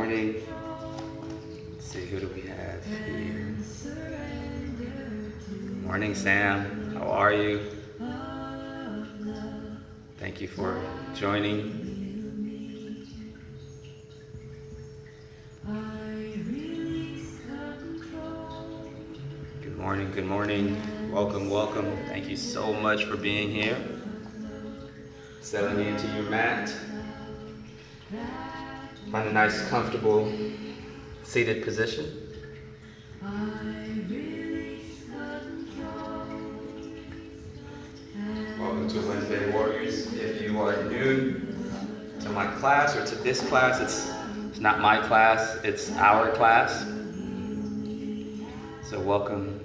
morning. Let's see, who do we have here? Morning, Sam. How are you? Thank you for joining. Good morning, good morning. Welcome, welcome. Thank you so much for being here. Settling into your mat. Find a nice, comfortable, seated position. Welcome to Wednesday Warriors. If you are new to my class or to this class, it's not my class, it's our class. So welcome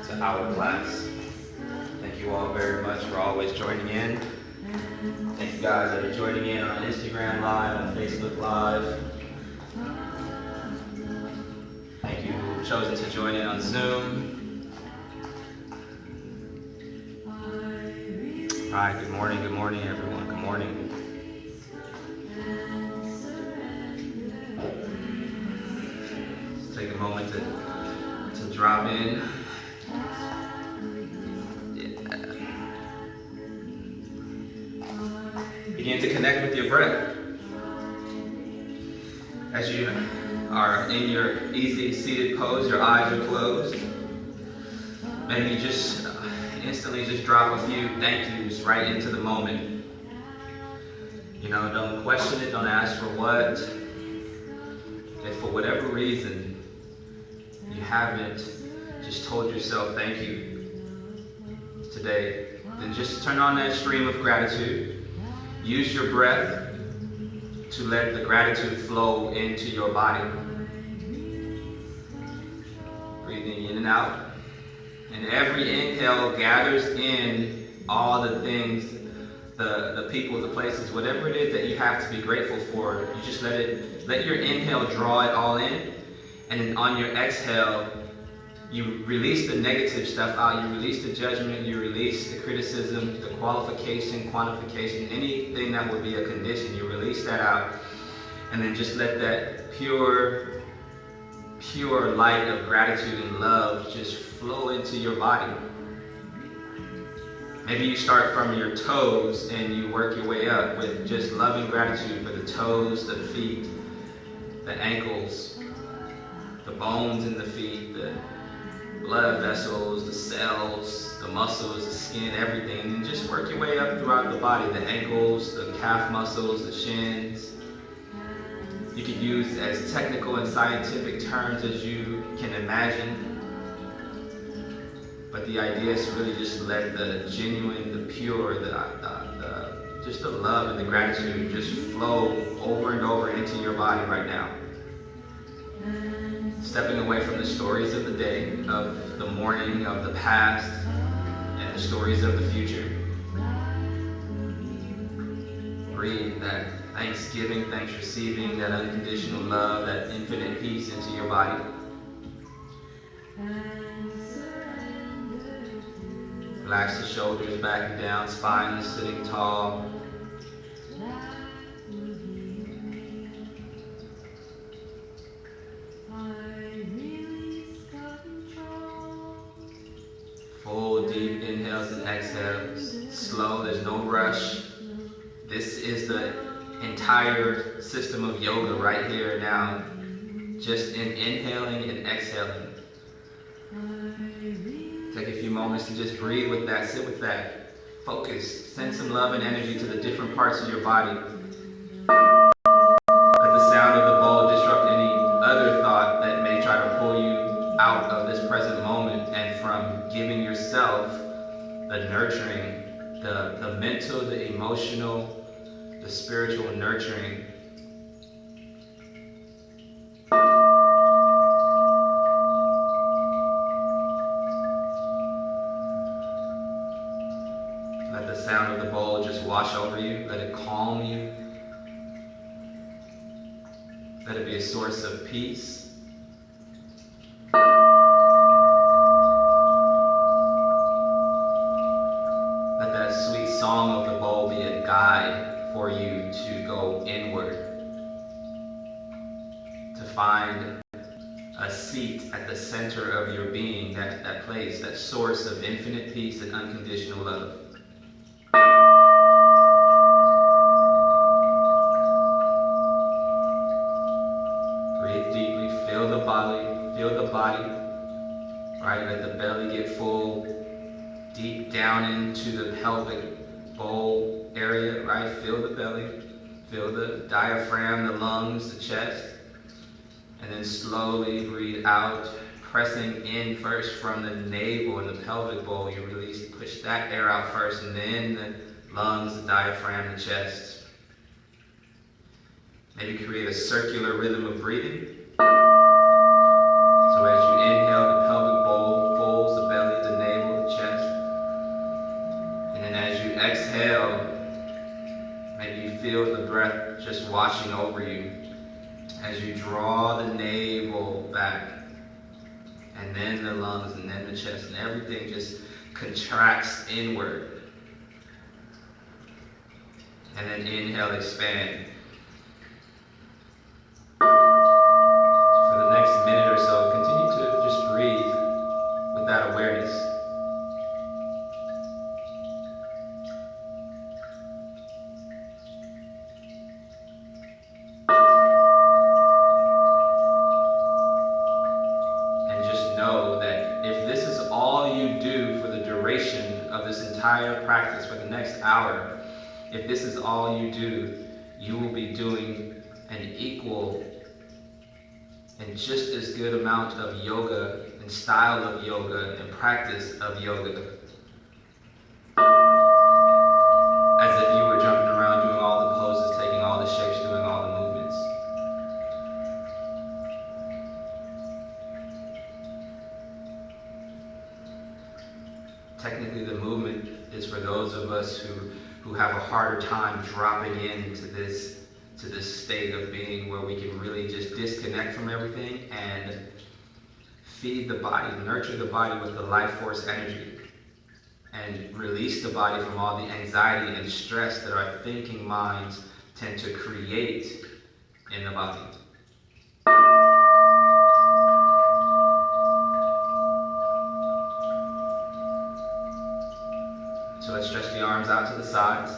to our class. Thank you all very much for always joining in. Thank you guys that are joining in on Instagram Live, on Facebook Live. Thank you who have chosen to join in on Zoom. All right, good morning everyone, good morning. Let's take a moment to drop in. Begin to connect with your breath. As you are in your easy seated pose, your eyes are closed. Maybe you just instantly just drop a few thank yous right into the moment. You know, don't question it, don't ask for what. If for whatever reason you haven't just told yourself thank you today, then just turn on that stream of gratitude. Use your breath to let the gratitude flow into your body. Breathing in and out. And every inhale gathers in all the things, the people, the places, whatever it is that you have to be grateful for. You just let your inhale draw it all in. And then on your exhale, you release the negative stuff out. You release the judgment. You release the criticism, the qualification, quantification, anything that would be a condition. You release that out. And then just let that pure light of gratitude and love just flow into your body. Maybe you start from your toes and you work your way up with just love and gratitude for the toes, the feet, the ankles, the bones in the feet, the blood vessels, the cells, the muscles, the skin, everything. And then just work your way up throughout the body, the ankles, the calf muscles, the shins. You can use as technical and scientific terms as you can imagine. But the idea is to really just let the genuine, the pure, just the love and the gratitude just flow over and over into your body right now. Stepping away from the stories of the day, of the morning, of the past, and the stories of the future. Breathe that thanksgiving, thanks receiving, that unconditional love, that infinite peace into your body. Relax the shoulders back and down, spine is sitting tall. Full deep inhales and exhales. Slow, there's no rush. This is the entire system of yoga right here now. Just in inhaling and exhaling. Take a few moments to just breathe with that, sit with that. Focus, send some love and energy to the different parts of your body. Let the sound of the bowl disrupt any other thought that may try to pull you out of this present moment and from giving yourself the nurturing, the mental, the emotional, the spiritual nurturing. Let the sound of the bowl just wash over you. Let it calm you. Let it be a source of peace. Let that sweet song of the bowl be a guide for you to go inward. find a seat at the center of your being, that place, that source of infinite peace and unconditional love. Breathe deeply, feel the body, right? Let the belly get full, deep down into the pelvic bowl area, right? Feel the belly, feel the diaphragm, the lungs, the chest. And then slowly breathe out, pressing in first from the navel and the pelvic bowl. You release, push that air out first, and then the lungs, the diaphragm, the chest. Maybe create a circular rhythm of breathing. So as you inhale, the pelvic bowl folds, the belly, the navel, the chest. And then as you exhale, maybe you feel the breath just washing over you. As you draw the navel back, and then the lungs, and then the chest, and everything just contracts inward. And then inhale, expand. For the next minute or so, continue to just breathe with that awareness. Entire practice for the next hour, if this is all you do, you will be doing an equal and just as good amount of yoga and style of yoga and practice of yoga as if you were jumping around doing all the poses, taking all the shapes, doing all the movements. Technically, the movement is for those of us who have a harder time dropping into this state of being where we can really just disconnect from everything and feed the body, nurture the body with the life force energy, and release the body from all the anxiety and stress that our thinking minds tend to create in the body. So let's stretch the arms out to the sides.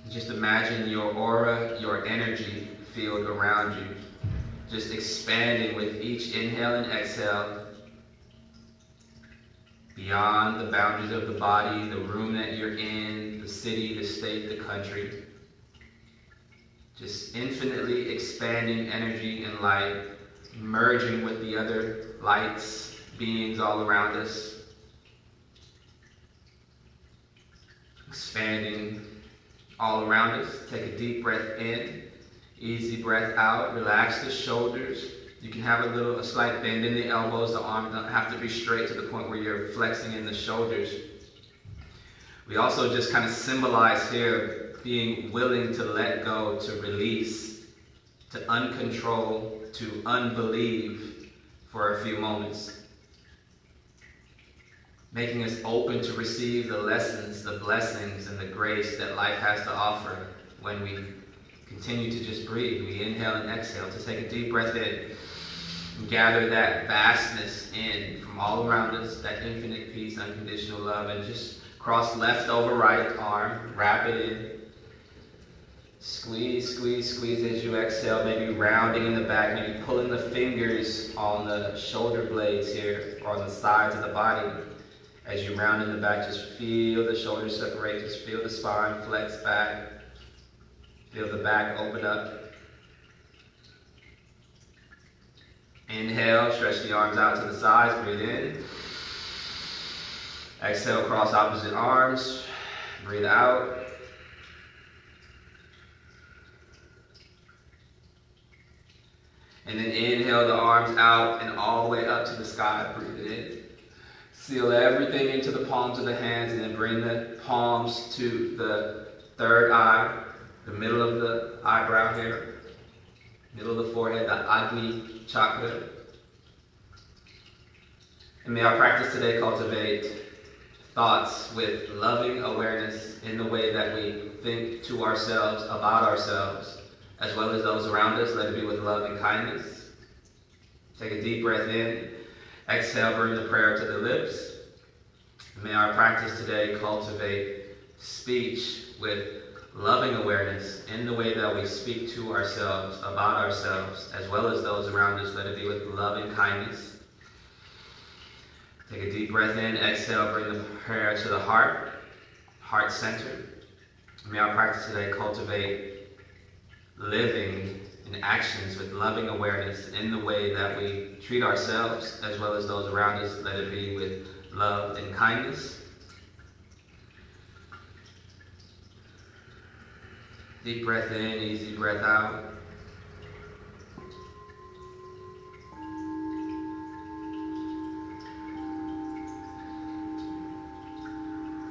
Just imagine your aura, your energy field around you, just expanding with each inhale and exhale, beyond the boundaries of the body, the room that you're in, the city, the state, the country. Just infinitely expanding energy and light, merging with the other lights, beings all around us, expanding all around us. Take a deep breath in, easy breath out, relax the shoulders. You can have a slight bend in the elbows. The arms don't have to be straight to the point where you're flexing in the shoulders. We also just kind of symbolize here being willing to let go, to release, to uncontrol, to unbelieve for a few moments. Making us open to receive the lessons, the blessings, and the grace that life has to offer when we continue to just breathe. We inhale and exhale. To take a deep breath in and gather that vastness in from all around us, that infinite peace, unconditional love, and just cross left over right arm, wrap it in. Squeeze, squeeze, squeeze as you exhale, maybe rounding in the back, maybe pulling the fingers on the shoulder blades here, or on the sides of the body. As you round in the back, just feel the shoulders separate, just feel the spine flex back. Feel the back open up. Inhale, stretch the arms out to the sides, breathe in. Exhale, cross opposite arms, breathe out. And then inhale the arms out and all the way up to the sky, breathe it in. Seal everything into the palms of the hands, and then bring the palms to the third eye, the middle of the eyebrow here, middle of the forehead, the Agni chakra. And may our practice today cultivate thoughts with loving awareness in the way that we think to ourselves, about ourselves, as well as those around us. Let it be with love and kindness. Take a deep breath in. Exhale, bring the prayer to the lips. May our practice today cultivate speech with loving awareness in the way that we speak to ourselves, about ourselves, as well as those around us. Let it be with love and kindness. Take a deep breath in. Exhale, bring the prayer to the heart, heart center. May our practice today cultivate living in actions with loving awareness in the way that we treat ourselves, as well as those around us. Let it be with love and kindness. Deep breath in, easy breath out.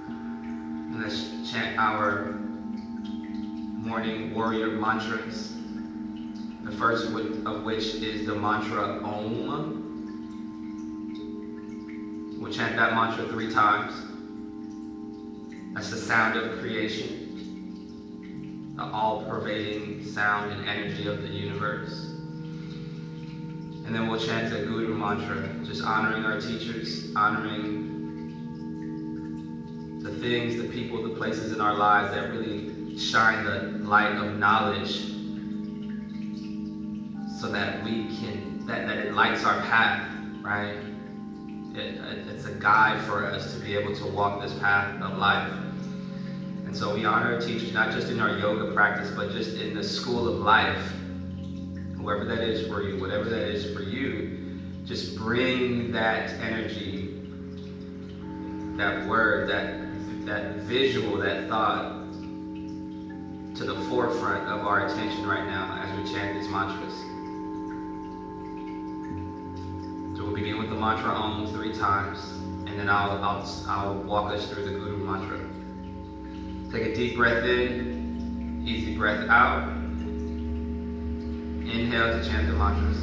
And let's chant our morning warrior mantras. The first of which is the mantra Om. We'll chant that mantra 3 times. That's the sound of creation, the all-pervading sound and energy of the universe. And then we'll chant the Guru mantra, just honoring our teachers, honoring the things, the people, the places in our lives that really shine the light of knowledge, so that we can, that it lights our path, right? It's a guide for us to be able to walk this path of life. And so we honor our teachers, not just in our yoga practice, but just in the school of life. Whoever that is for you, whatever that is for you, just bring that energy, that word, that visual, that thought to the forefront of our attention right now as we chant these mantras. So we'll begin with the mantra Om 3 times, and then I'll walk us through the Guru mantra. Take a deep breath in, easy breath out. Inhale to chant the mantras.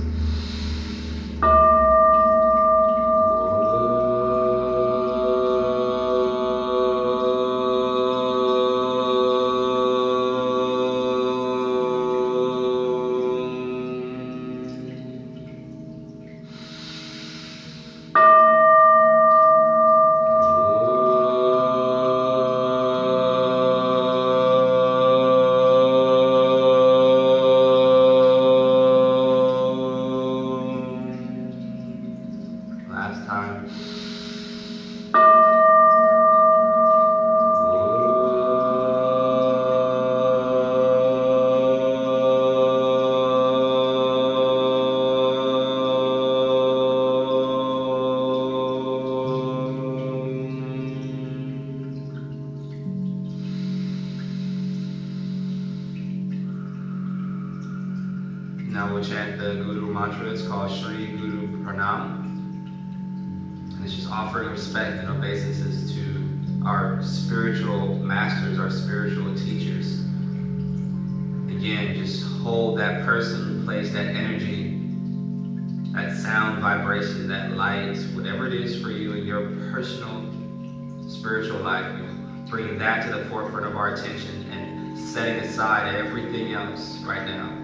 Last time. Now we'll chant the Guru mantra. It's called Shri Guru Pranam. And it's just offering respect and obeisances to our spiritual masters, our spiritual teachers. Again, just hold that person, place that energy, that sound vibration, that light, whatever it is for you in your personal spiritual life. Bringing that to the forefront of our attention and setting aside everything else right now.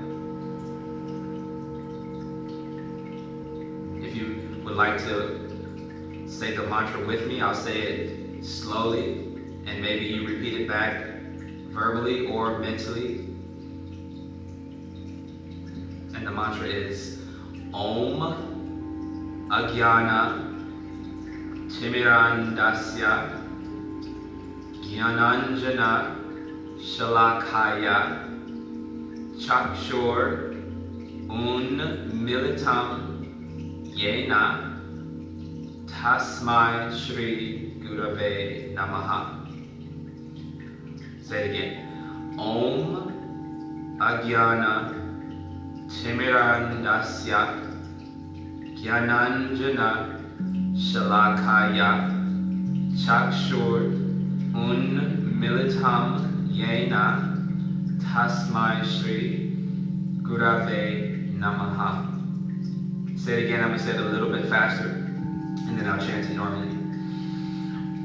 If you would like to say the mantra with me, I'll say it slowly, and maybe you repeat it back verbally or mentally. And the mantra is Om Agyana Timirandasya Jnananjana Shalakaya Chakshur Unmilitam Yena Tasmai Shri Gurave Namaha. Say it again. Om Agyana Timirandasya Jnananjana Shalakaya Chakshur Unmilitam Yena Tasmai Shri Gurave Namaha. Say it again. I'm going to say it a little bit faster, and then I'll chant it normally.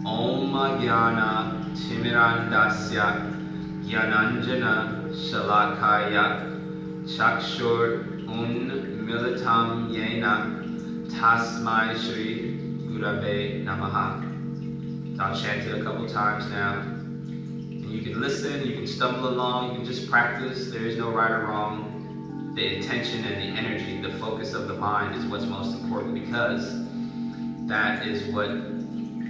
Om Jnana Timirandasya Gyananjana Shalakaya Chakshur Unmilitam Yena Tasmai Shri Gurave Namaha. So I'll chant it a couple times now. And you can listen, you can stumble along, you can just practice. There is no right or wrong. The intention and the energy, the focus of the mind is what's most important, because that is what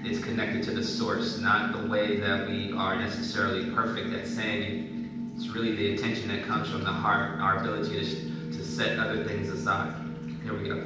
is connected to the source, not the way that we are necessarily perfect at saying it. It's really the intention that comes from the heart, our ability to set other things aside. Here we go.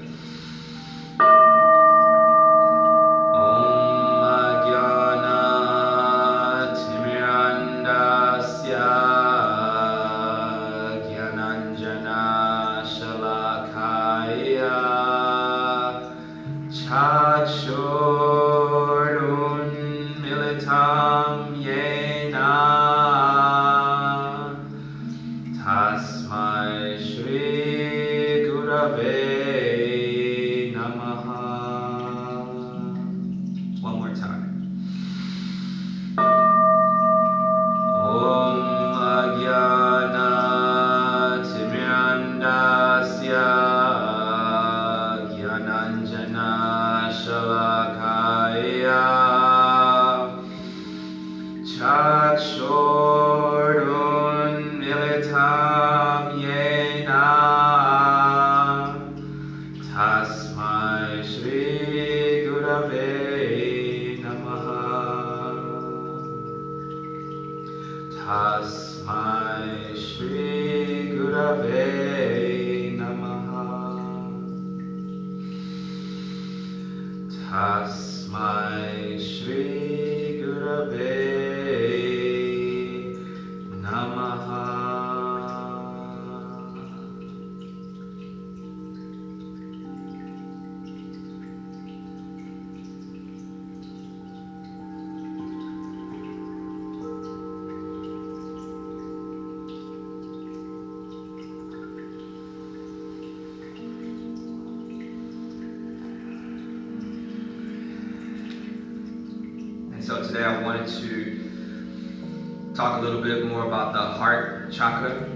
So today I wanted to talk a little bit more about the heart chakra.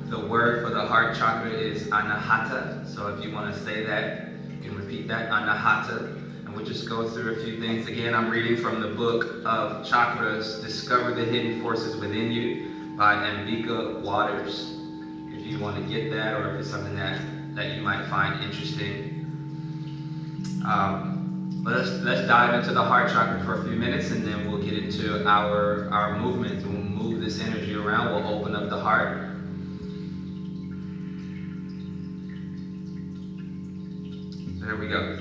The word for the heart chakra is anahata. So if you want to say that, you can repeat that, anahata. And we'll just go through a few things. Again, I'm reading from the book of Chakras, Discover the Hidden Forces Within You by Ambika Waters. If you want to get that, or if it's something that you might find interesting. Let's dive into the heart chakra for a few minutes, and then we'll get into our movement. We'll move this energy around. We'll open up the heart. There we go.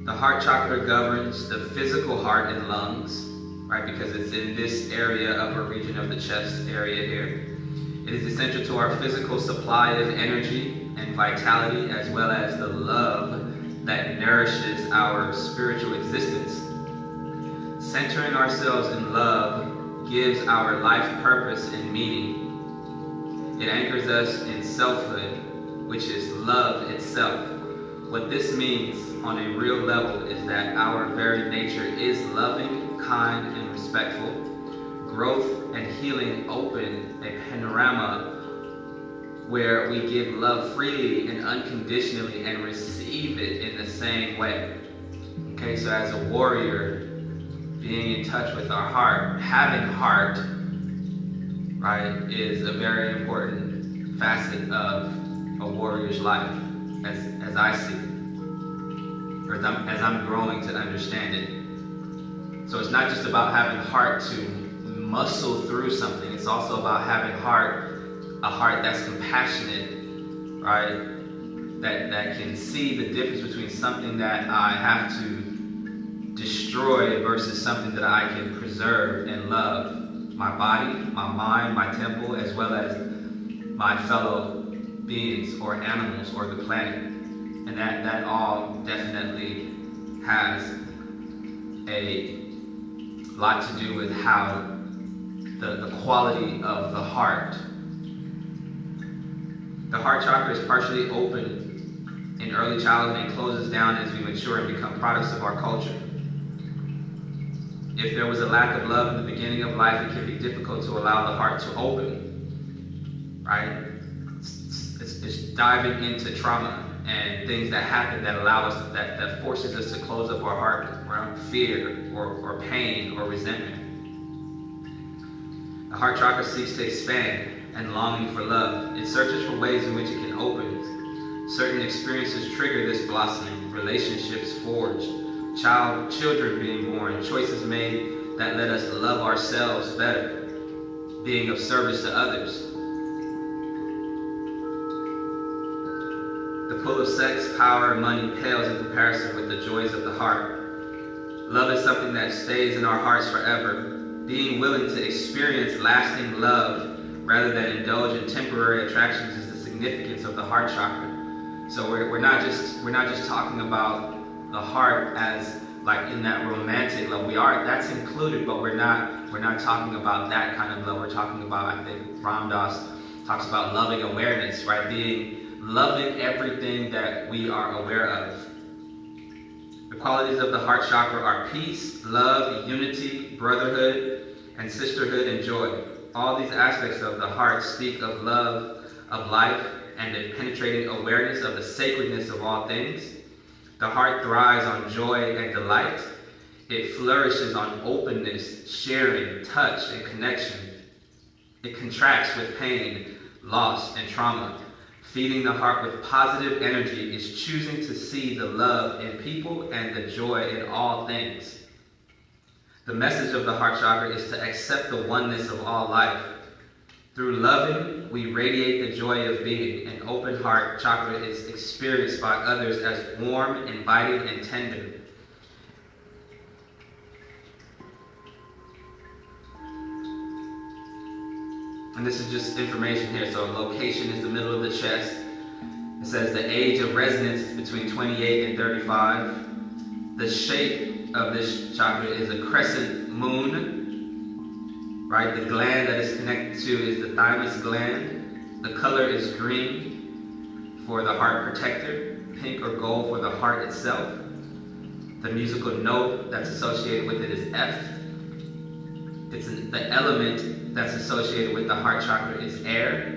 The heart chakra governs the physical heart and lungs, right? Because it's in this area, upper region of the chest area here. It is essential to our physical supply of energy and vitality, as well as the love that nourishes our spiritual existence. Centering ourselves in love gives our life purpose and meaning. It anchors us in selfhood, which is love itself. What this means on a real level is that our very nature is loving, kind, and respectful. Growth and healing open a panorama where we give love freely and unconditionally and receive it in the same way. Okay, so as a warrior, being in touch with our heart, having heart, right, is a very important facet of a warrior's life, as I see it, or as I'm growing to understand it. So it's not just about having heart to muscle through something, it's also about having a heart that's compassionate, right? That can see the difference between something that I have to destroy versus something that I can preserve and love. My body, my mind, my temple, as well as my fellow beings or animals or the planet. And that all definitely has a lot to do with how the quality of the heart. The heart chakra is partially open in early childhood and closes down as we mature and become products of our culture. If there was a lack of love in the beginning of life, it can be difficult to allow the heart to open, right? It's diving into trauma and things that happen that allow us, that forces us to close up our heart around fear or pain or resentment. The heart chakra seeks to expand and longing for love. It searches for ways in which it can open. Certain experiences trigger this blossoming, relationships forged, children being born, choices made that let us love ourselves better, being of service to others. The pull of sex, power, and money pales in comparison with the joys of the heart. Love is something that stays in our hearts forever. Being willing to experience lasting love rather than indulge in temporary attractions is the significance of the heart chakra. So we're not just talking about the heart as like in that romantic love. That's included, but we're not talking about that kind of love. We're talking about, I think Ram Dass talks about loving awareness, right? Loving everything that we are aware of. The qualities of the heart chakra are peace, love, unity, brotherhood, and sisterhood and joy. All these aspects of the heart speak of love, of life, and a penetrating awareness of the sacredness of all things. The heart thrives on joy and delight. It flourishes on openness, sharing, touch, and connection. It contracts with pain, loss, and trauma. Feeding the heart with positive energy is choosing to see the love in people and the joy in all things. The message of the heart chakra is to accept the oneness of all life. Through loving, we radiate the joy of being. An open heart chakra is experienced by others as warm, inviting, and tender. And this is just information here. So location is the middle of the chest. It says the age of resonance is between 28 and 35. The shape of this chakra is a crescent moon, right? The gland that it's connected to is the thymus gland. The color is green for the heart protector, pink or gold for the heart itself. The musical note that's associated with it is F. The element that's associated with the heart chakra is air.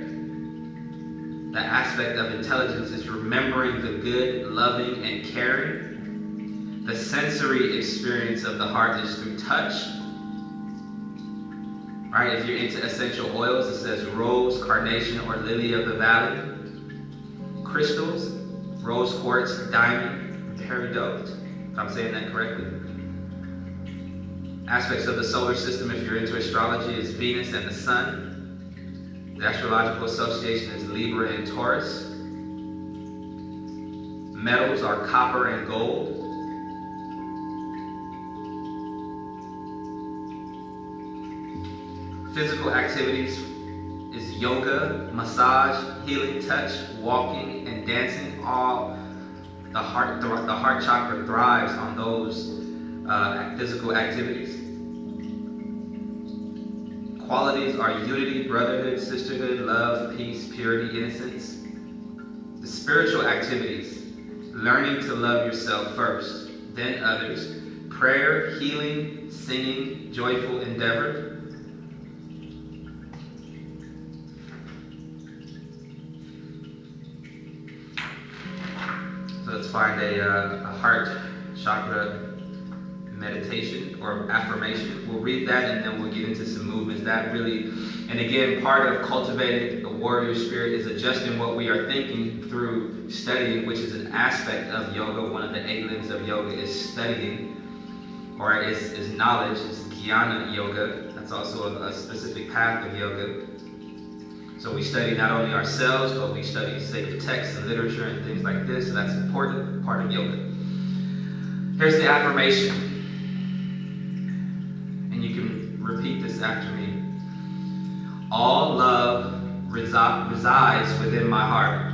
The aspect of intelligence is remembering the good, loving, and caring. The sensory experience of the heart is through touch. Right? If you're into essential oils, it says rose, carnation, or lily of the valley. Crystals, rose quartz, diamond, peridot, if I'm saying that correctly. Aspects of the solar system, if you're into astrology, is Venus and the Sun. The astrological association is Libra and Taurus. Metals are copper and gold. Physical activities is yoga, massage, healing touch, walking, and dancing. All the heart chakra thrives on those physical activities. Qualities are unity, brotherhood, sisterhood, love, peace, purity, innocence. The spiritual activities, learning to love yourself first, then others. Prayer, healing, singing, joyful endeavor. So let's find a heart chakra meditation or affirmation. We'll read that and then we'll get into some movements. That really, and again, part of cultivating the warrior spirit is adjusting what we are thinking through studying, which is an aspect of yoga. One of the 8 limbs of yoga is studying, or is knowledge, is jnana yoga. That's also a specific path of yoga. So we study not only ourselves, but we study sacred texts and literature and things like this. So that's an important part of yoga. Here's the affirmation. And you can repeat this after me. All love resides within my heart.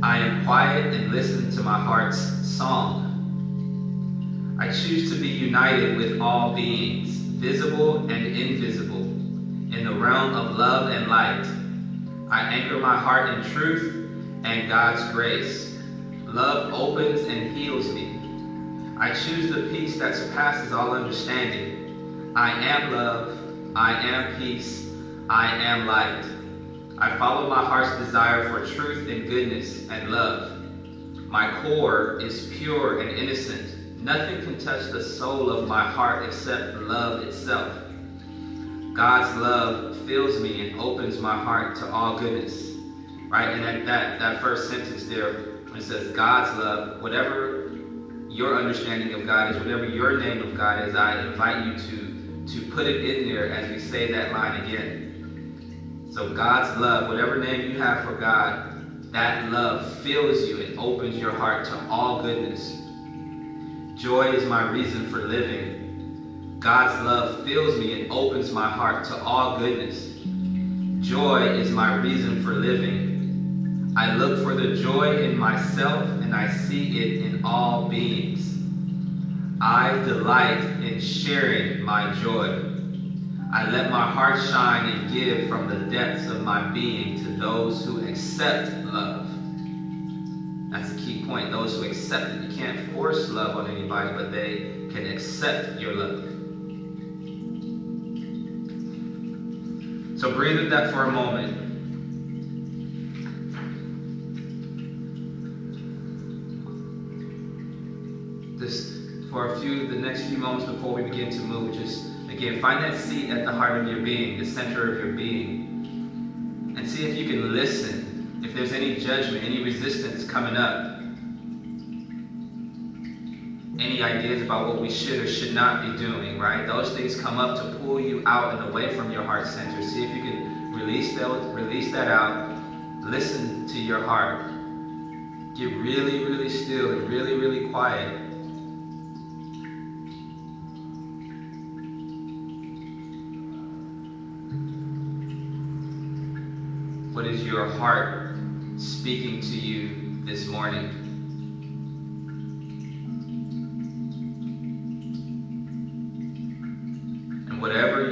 I am quiet and listen to my heart's song. I choose to be united with all beings, visible and invisible, in the realm of love and light. I anchor my heart in truth and God's grace. Love opens and heals me. I choose the peace that surpasses all understanding. I am love. I am peace. I am light. I follow my heart's desire for truth and goodness and love. My core is pure and innocent. Nothing can touch the soul of my heart except love itself. God's love fills me and opens my heart to all goodness. Right? And that first sentence there, when it says God's love, whatever your understanding of God is, whatever your name of God is, I invite you to put it in there as we say that line again. So God's love, whatever name you have for God, that love fills you and opens your heart to all goodness. Joy is my reason for living. God's love fills me and opens my heart to all goodness. Joy is my reason for living. I look for the joy in myself and I see it in all beings. I delight in sharing my joy. I let my heart shine and give from the depths of my being to those who accept love. That's a key point. Those who accept it. You can't force love on anybody, but they can accept your love. So breathe with that for a moment. Just for the next few moments before we begin to move, just again, find that seat at the heart of your being, the center of your being, and see if you can listen, if there's any judgment, any resistance coming up, any ideas about what we should or should not be doing, right? Those things come up to pull you out and away from your heart center. See if you can release that out, listen to your heart, get really, really still and really, really quiet. What is your heart speaking to you this morning? And whatever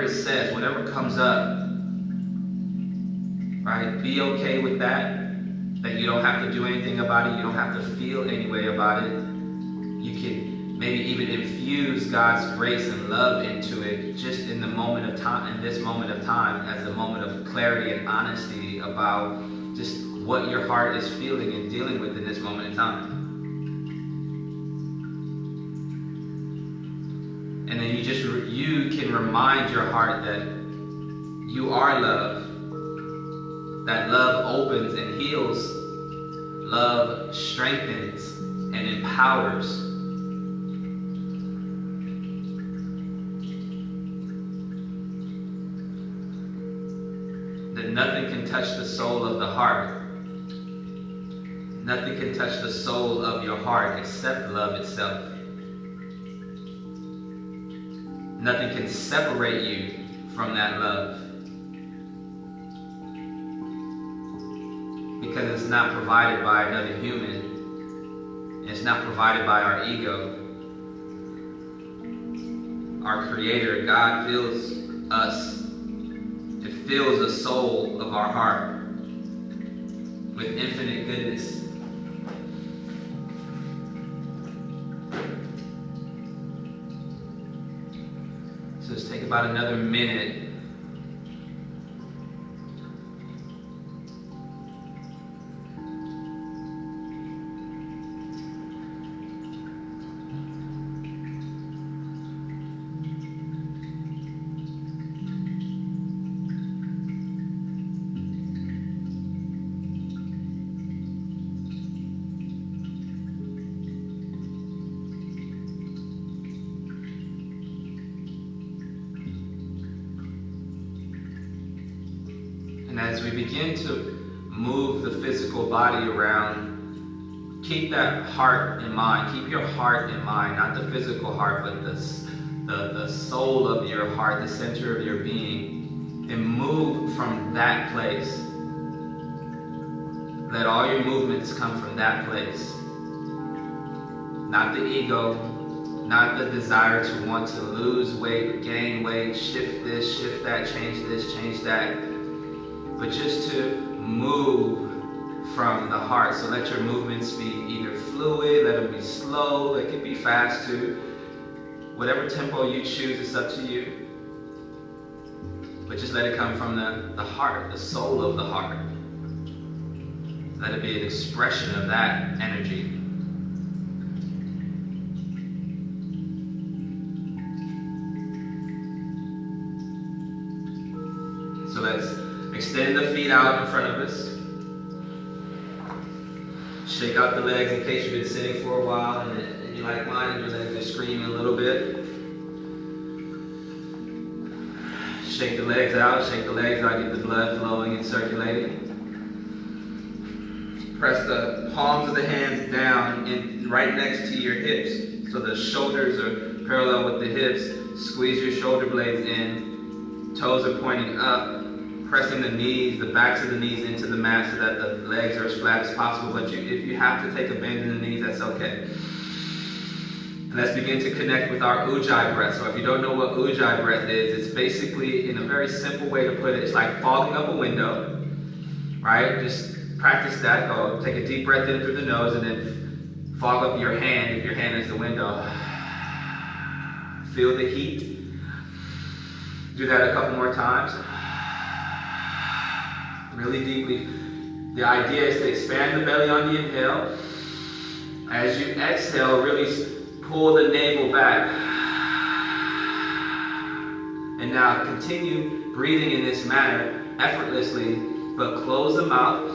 it says, whatever comes up, right? Be okay with that you don't have to do anything about it. You don't have to feel any way about it. You can maybe even infuse God's grace and love into it just in the moment of time, in this moment of time, as a moment of clarity and honesty about just what your heart is feeling and dealing with in this moment in time. And then you can remind your heart that you are love, that love opens and heals, love strengthens and empowers. That nothing can touch the soul of the heart. Nothing can touch the soul of your heart except love itself. Nothing can separate you from that love. Because it's not provided by another human. It's not provided by our ego. Our Creator, God, fills us. It fills the soul of our heart with infinite goodness. So just take about another minute. And as we begin to move the physical body around, keep that heart in mind. Keep your heart in mind, not the physical heart, but the soul of your heart, the center of your being. And move from that place. Let all your movements come from that place. Not the ego, not the desire to want to lose weight, gain weight, shift this, shift that, change this, change that. But just to move from the heart. So let your movements be either fluid, let them be slow, they can be fast too. Whatever tempo you choose, it's up to you. But just let it come from the heart, the soul of the heart. Let it be an expression of that energy. So let's extend the feet out in front of us. Shake out the legs in case you've been sitting for a while and you like mine and your legs are screaming a little bit. Shake the legs out, get the blood flowing and circulating. Press the palms of the hands down and right next to your hips. So the shoulders are parallel with the hips. Squeeze your shoulder blades in. Toes are pointing up. Pressing the knees, the backs of the knees into the mat so that the legs are as flat as possible. But if you have to take a bend in the knees, that's okay. And let's begin to connect with our Ujjayi breath. So if you don't know what Ujjayi breath is, it's basically, in a very simple way to put it, it's like fogging up a window, right? Just practice that. Go take a deep breath in through the nose and then fog up your hand if your hand is the window. Feel the heat. Do that a couple more times. Really deeply. The idea is to expand the belly on the inhale. As you exhale, really pull the navel back. And now continue breathing in this manner, effortlessly, but close the mouth.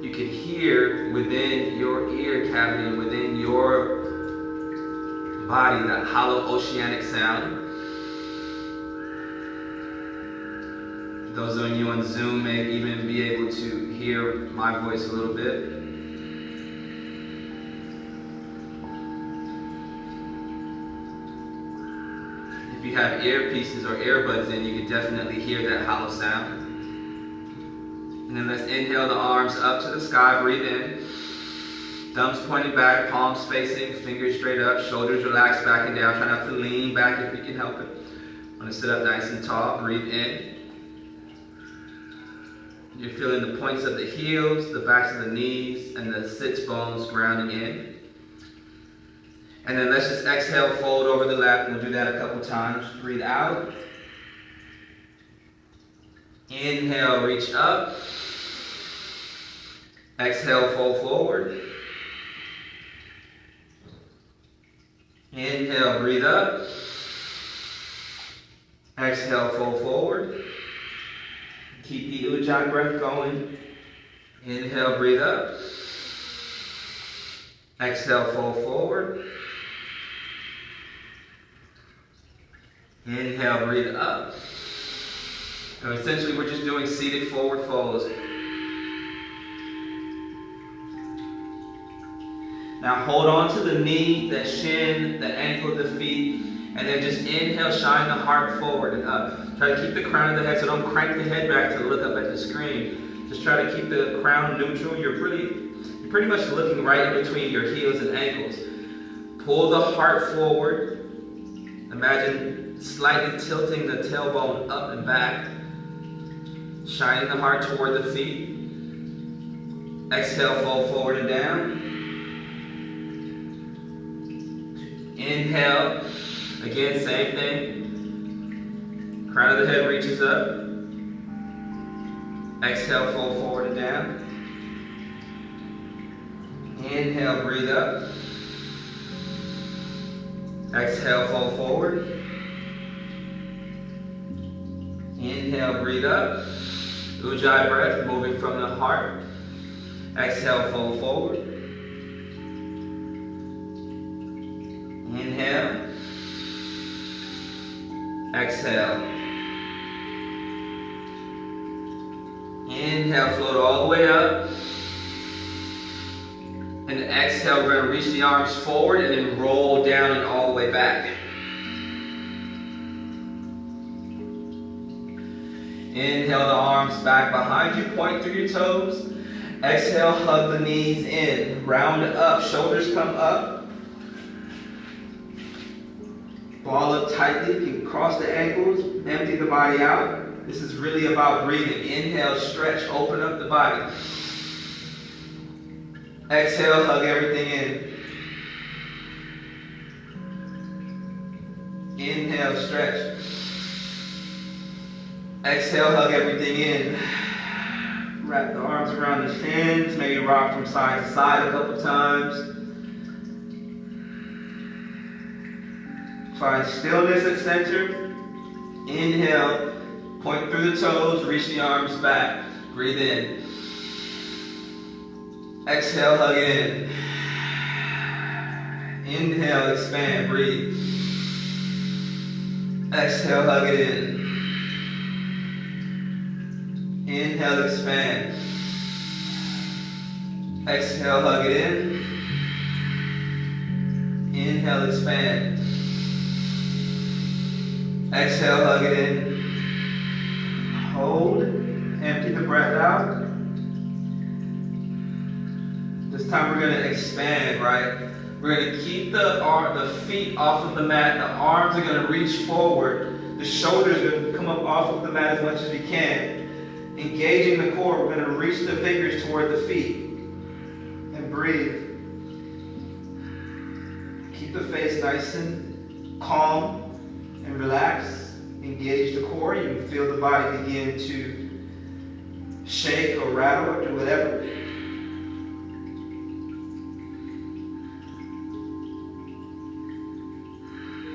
You can hear within your ear cavity, within your body, that hollow oceanic sound. Those of you on Zoom may even be able to hear my voice a little bit. If you have earpieces or earbuds in, you can definitely hear that hollow sound. And then let's inhale the arms up to the sky, breathe in. Thumbs pointing back, palms facing, fingers straight up, shoulders relaxed back and down. Try not to lean back if you can help it. Want to sit up nice and tall, breathe in. You're feeling the points of the heels, the backs of the knees, and the sits bones grounding in. And then let's just exhale, fold over the lap, and we'll do that a couple times. Breathe out. Inhale, reach up. Exhale, fold forward. Inhale, breathe up. Exhale, fold forward. Keep the Ujjayi breath going. Inhale, breathe up. Exhale, fold forward. Inhale, breathe up. And essentially, we're just doing seated forward folds. Now hold on to the knee, the shin, the ankle, the feet, and then just inhale, shine the heart forward and up. Try to keep the crown of the head, so don't crank the head back to look up at the screen. Just try to keep the crown neutral. You're pretty much looking right in between your heels and ankles. Pull the heart forward. Imagine slightly tilting the tailbone up and back. Shining the heart toward the feet. Exhale, fold forward and down. Inhale. Again, same thing. Crown of the head reaches up. Exhale, fold forward and down. Inhale, breathe up. Exhale, fold forward. Inhale, breathe up. Ujjayi breath, moving from the heart. Exhale, fold forward. Inhale. Exhale. Inhale, float all the way up. And exhale, we're going to reach the arms forward and then roll down and all the way back. Inhale the arms back behind you, point through your toes. Exhale, hug the knees in. Round up, shoulders come up. Ball up tightly, you can cross the ankles, empty the body out. This is really about breathing. Inhale, stretch, open up the body. Exhale, hug everything in. Inhale, stretch. Exhale, hug everything in. Wrap the arms around the shins, maybe rock from side to side a couple times. Find stillness at center. Inhale, point through the toes, reach the arms back. Breathe in. Exhale, hug in. Inhale, expand, breathe. Exhale, hug it in. Inhale, expand. Exhale, hug it in. Inhale, expand. Exhale, hug it in. Hold. Empty the breath out. This time we're going to expand, right? We're going to keep the feet off of the mat. The arms are going to reach forward. The shoulders are going to come up off of the mat as much as we can. Engaging the core, we're going to reach the fingers toward the feet. And breathe. Keep the face nice and calm and relaxed. Engage the core. You can feel the body begin to shake or rattle or do whatever.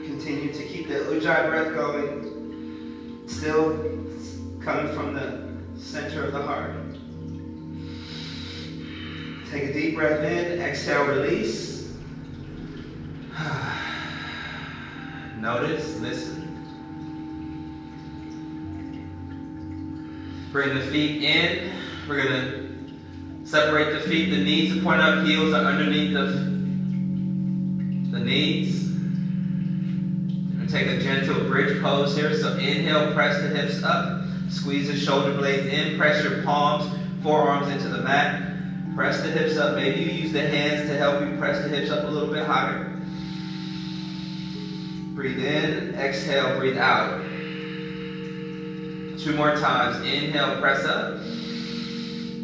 Continue to keep the Ujjayi breath going, still coming from the center of the heart. Take a deep breath in, exhale, release. Notice, listen. Bring the feet in. We're going to separate the feet. The knees are pointed up, heels are underneath the knees. Take a gentle bridge pose here. So inhale, press the hips up. Squeeze the shoulder blades in. Press your palms, forearms into the mat. Press the hips up. Maybe you use the hands to help you press the hips up a little bit higher. Breathe in. Exhale, breathe out. 2 more times. Inhale, press up.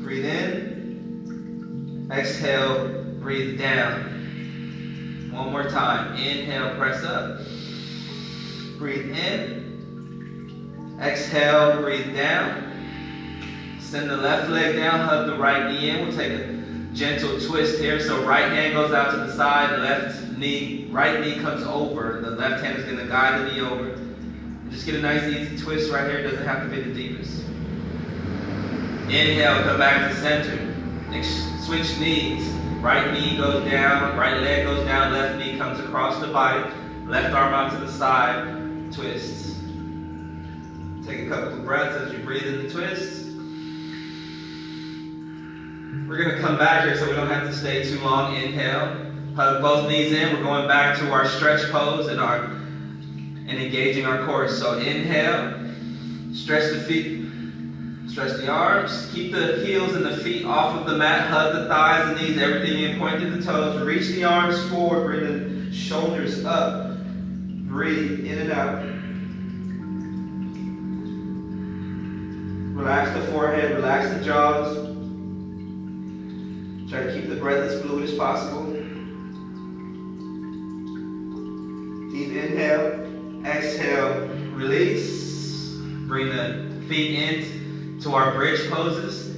Breathe in. Exhale, breathe down. 1 more time. Inhale, press up. Breathe in. Exhale, breathe down. Send the left leg down, hug the right knee in. We'll take a gentle twist here. So right hand goes out to the side, right knee comes over. The left hand is going to guide the knee over. Just get a nice easy twist right here. It doesn't have to be the deepest. Inhale, come back to center. Switch knees. Right knee goes down, right leg goes down, left knee comes across the body. Left arm out to the side. Twist. Take a couple of breaths as you breathe in the twist. We're going to come back here so we don't have to stay too long. Inhale. Hug both knees in. We're going back to our stretch pose and engaging our core. So inhale. Stretch the feet. Stretch the arms. Keep the heels and the feet off of the mat. Hug the thighs and knees. Everything in. Point to the toes. Reach the arms forward. Bring the shoulders up. Breathe in and out. Relax the forehead, relax the jaws. Try to keep the breath as fluid as possible. Deep inhale, exhale, release. Bring the feet in to our bridge poses.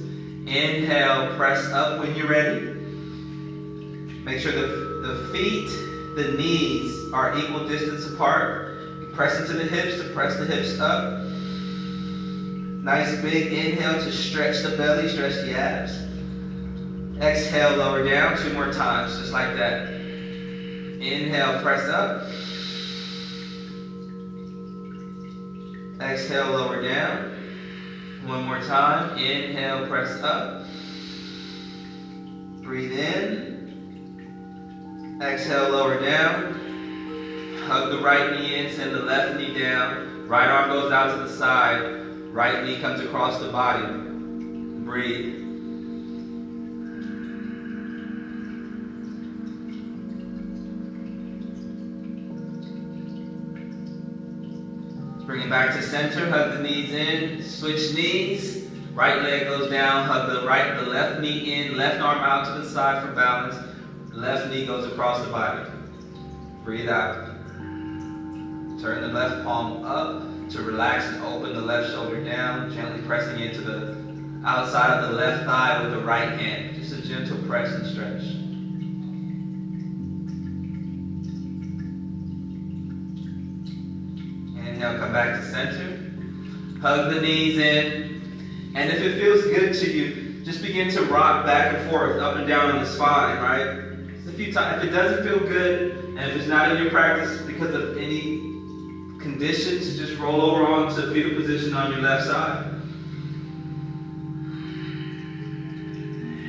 Inhale, press up when you're ready. Make sure the feet, the knees are equal distance apart. You press into the hips to press the hips up. Nice big inhale to stretch the belly, stretch the abs. Exhale, lower down 2 more times, just like that. Inhale, press up. Exhale, lower down. 1 more time. Inhale, press up. Breathe in. Exhale, lower down. Hug the right knee in, send the left knee down. Right arm goes out to the side. Right knee comes across the body. Breathe. Bring it back to center, hug the knees in, switch knees. Right leg goes down, hug the left knee in, left arm out to the side for balance. Left knee goes across the body. Breathe out. Turn the left palm up to relax and open the left shoulder down, gently pressing into the outside of the left thigh with the right hand. Just a gentle press and stretch. Inhale, come back to center. Hug the knees in. And if it feels good to you, just begin to rock back and forth, up and down on the spine, right? Just a few times. If it doesn't feel good, and if it's not in your practice because of any conditions, just roll over onto fetal position on your left side.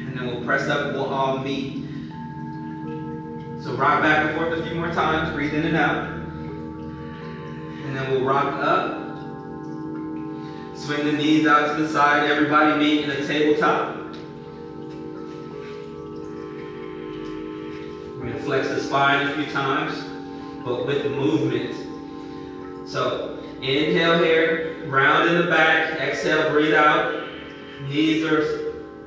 And then we'll press up and we'll all meet. So rock back and forth a few more times, breathe in and out. And then we'll rock up. Swing the knees out to the side, everybody meet in a tabletop. We're going to flex the spine a few times, but with movement. So, inhale here, round in the back, exhale, breathe out. Knees are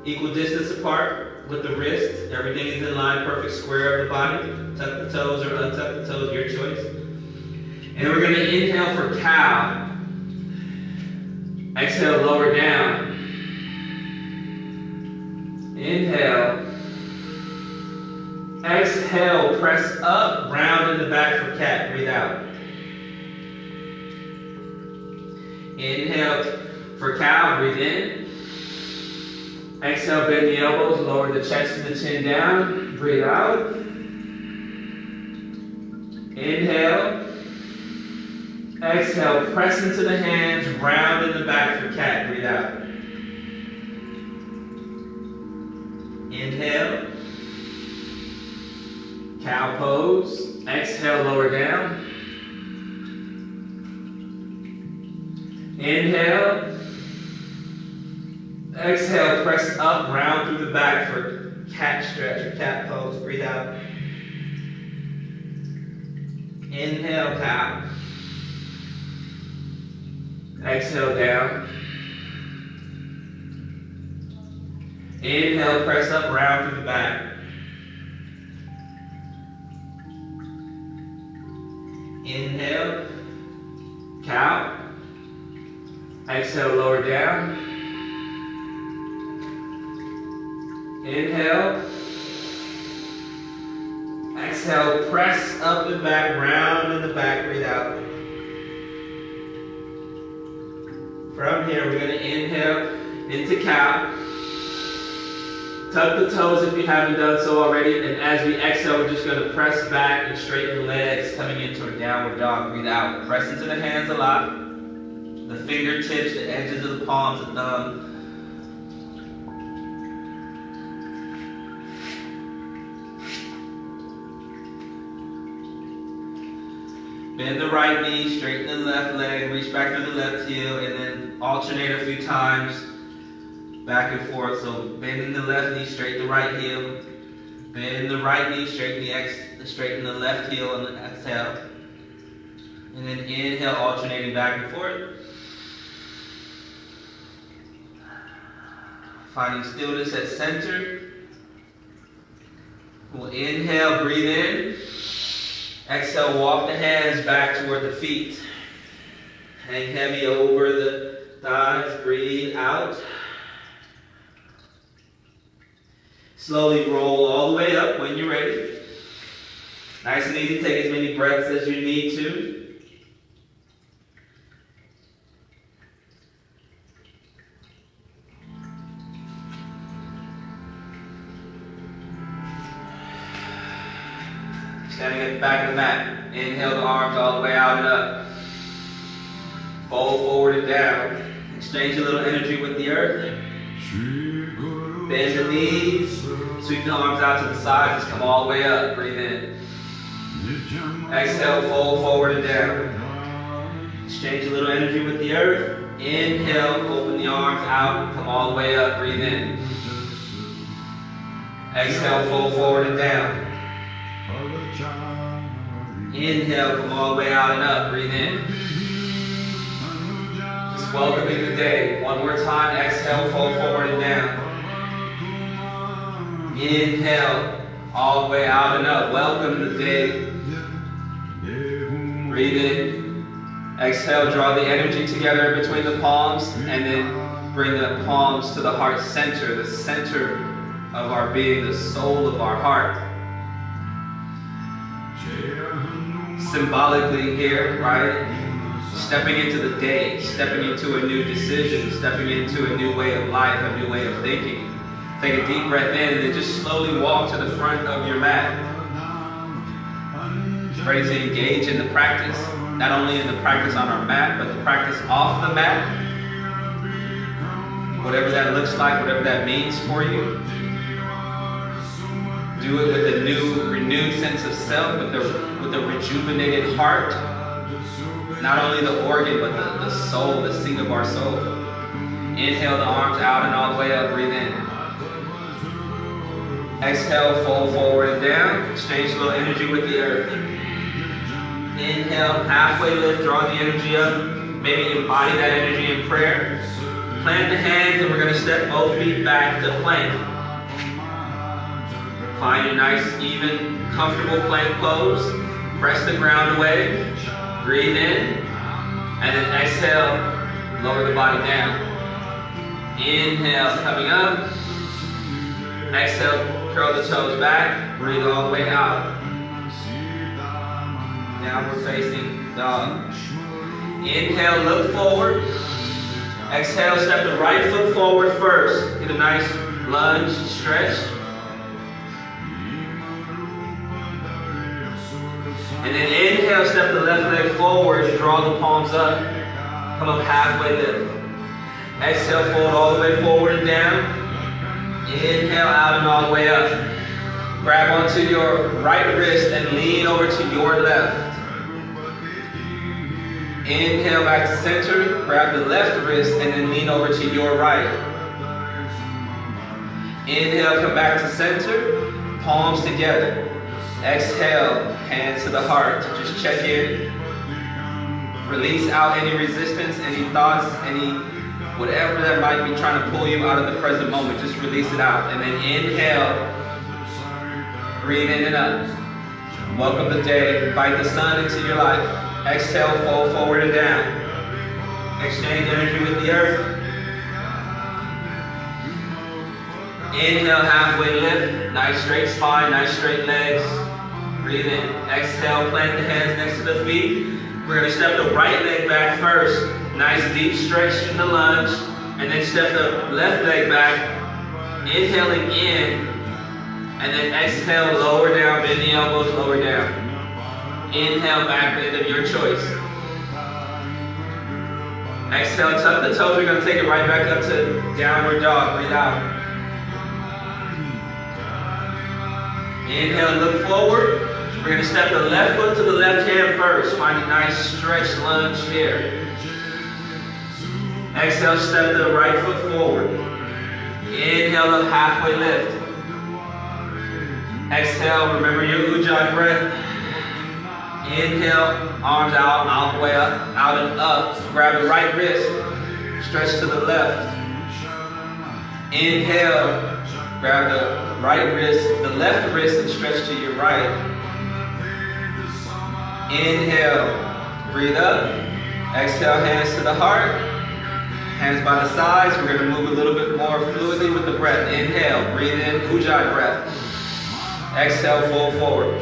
equal distance apart with the wrist. Everything is in line, perfect square of the body. Tuck the toes or untuck the toes, your choice. And we're going to inhale for cow. Exhale, lower down. Inhale. Exhale, press up, round in the back for cat. Breathe out. Inhale for cow, breathe in. Exhale, bend the elbows, lower the chest and the chin down. Breathe out. Inhale. Exhale, press into the hands, round in the back for cat. Breathe out. Inhale. Cow pose. Exhale, lower down. Inhale. Exhale, press up, round through the back for cat stretch or cat pose. Breathe out. Inhale, cow. Exhale, down. Inhale, press up, round through the back. Inhale, cow. Exhale, lower down. Inhale. Exhale, press up and back, round in the back, breathe out. From here, we're going to inhale into cow. Tuck the toes if you haven't done so already. And as we exhale, we're just going to press back and straighten the legs, coming into a downward dog. Breathe out. Press into the hands a lot. The fingertips, the edges of the palms, the thumb. Bend the right knee, straighten the left leg, reach back to the left heel, and then alternate a few times, back and forth. So bending the left knee, straighten the right heel. Bend the right knee, straighten the left heel, and then exhale. And then inhale, alternating back and forth. Finding stillness at center. We'll inhale, breathe in. Exhale, walk the hands back toward the feet. Hang heavy over the thighs. Breathe out. Slowly roll all the way up when you're ready. Nice and easy. Take as many breaths as you need to. Standing at the back of the mat. Inhale the arms all the way out and up. Fold forward and down. Exchange a little energy with the earth. Bend the knees. Sweep the arms out to the sides. Just come all the way up. Breathe in. Exhale, fold forward and down. Exchange a little energy with the earth. Inhale, open the arms out. Come all the way up. Breathe in. Exhale, fold forward and down. Inhale, come all the way out and up. Breathe in. Just welcoming the day. One more time, exhale, fold forward and down. Inhale, all the way out and up. Welcome the day. Breathe in. Exhale, draw the energy together in between the palms, and then bring the palms to the heart center, the center of our being, the soul of our heart. Symbolically here, right? Stepping into the day, stepping into a new decision, stepping into a new way of life, a new way of thinking. Take a deep breath in and then just slowly walk to the front of your mat. Ready to engage in the practice, not only in the practice on our mat, but the practice off the mat. Whatever that looks like, whatever that means for you. Do it with a new, renewed sense of self, with a rejuvenated heart. Not only the organ, but the soul, the seat of our soul. Inhale the arms out and all the way up, breathe in. Exhale, fold forward and down. Exchange a little energy with the earth. Inhale, halfway lift, draw the energy up. Maybe embody that energy in prayer. Plant the hands and we're going to step both feet back to plank. Find a nice, even, comfortable plank pose. Press the ground away. Breathe in. And then exhale, lower the body down. Inhale, coming up. Exhale, curl the toes back. Breathe all the way out. Downward facing dog. Inhale, look forward. Exhale, step the right foot forward first. Get a nice lunge, stretch. And then inhale, step the left leg forward, draw the palms up. Come up halfway lift. Exhale, fold all the way forward and down. Inhale, out and all the way up. Grab onto your right wrist and lean over to your left. Inhale back to center, grab the left wrist and then lean over to your right. Inhale, come back to center, palms together. Exhale, hands to the heart. Just check in. Release out any resistance, any thoughts, any whatever that might be trying to pull you out of the present moment. Just release it out. And then inhale, breathe in and up. Welcome the day. Invite the sun into your life. Exhale, fold forward and down. Exchange energy with the earth. Inhale, halfway lift. Nice straight spine, nice straight legs. Breathe in. Exhale, plant the hands next to the feet. We're going to step the right leg back first. Nice deep stretch in the lunge. And then step the left leg back. Inhaling in. And then exhale, lower down, bend the elbows, lower down. Inhale, back bend of your choice. Exhale, tuck the toes. We're going to take it right back up to downward dog. Breathe out. Inhale, look forward. We're going to step the left foot to the left hand first. Find a nice stretch lunge here. Exhale, step the right foot forward. Inhale, up halfway lift. Exhale, remember your Ujjayi breath. Inhale, arms out, out the way up, out and up. Grab the right wrist, stretch to the left. Inhale, grab the right wrist, the left wrist, and stretch to your right. Inhale, breathe up. Exhale, hands to the heart. Hands by the sides. We're going to move a little bit more fluidly with the breath. Inhale, breathe in, Ujjayi breath. Exhale, fold forward.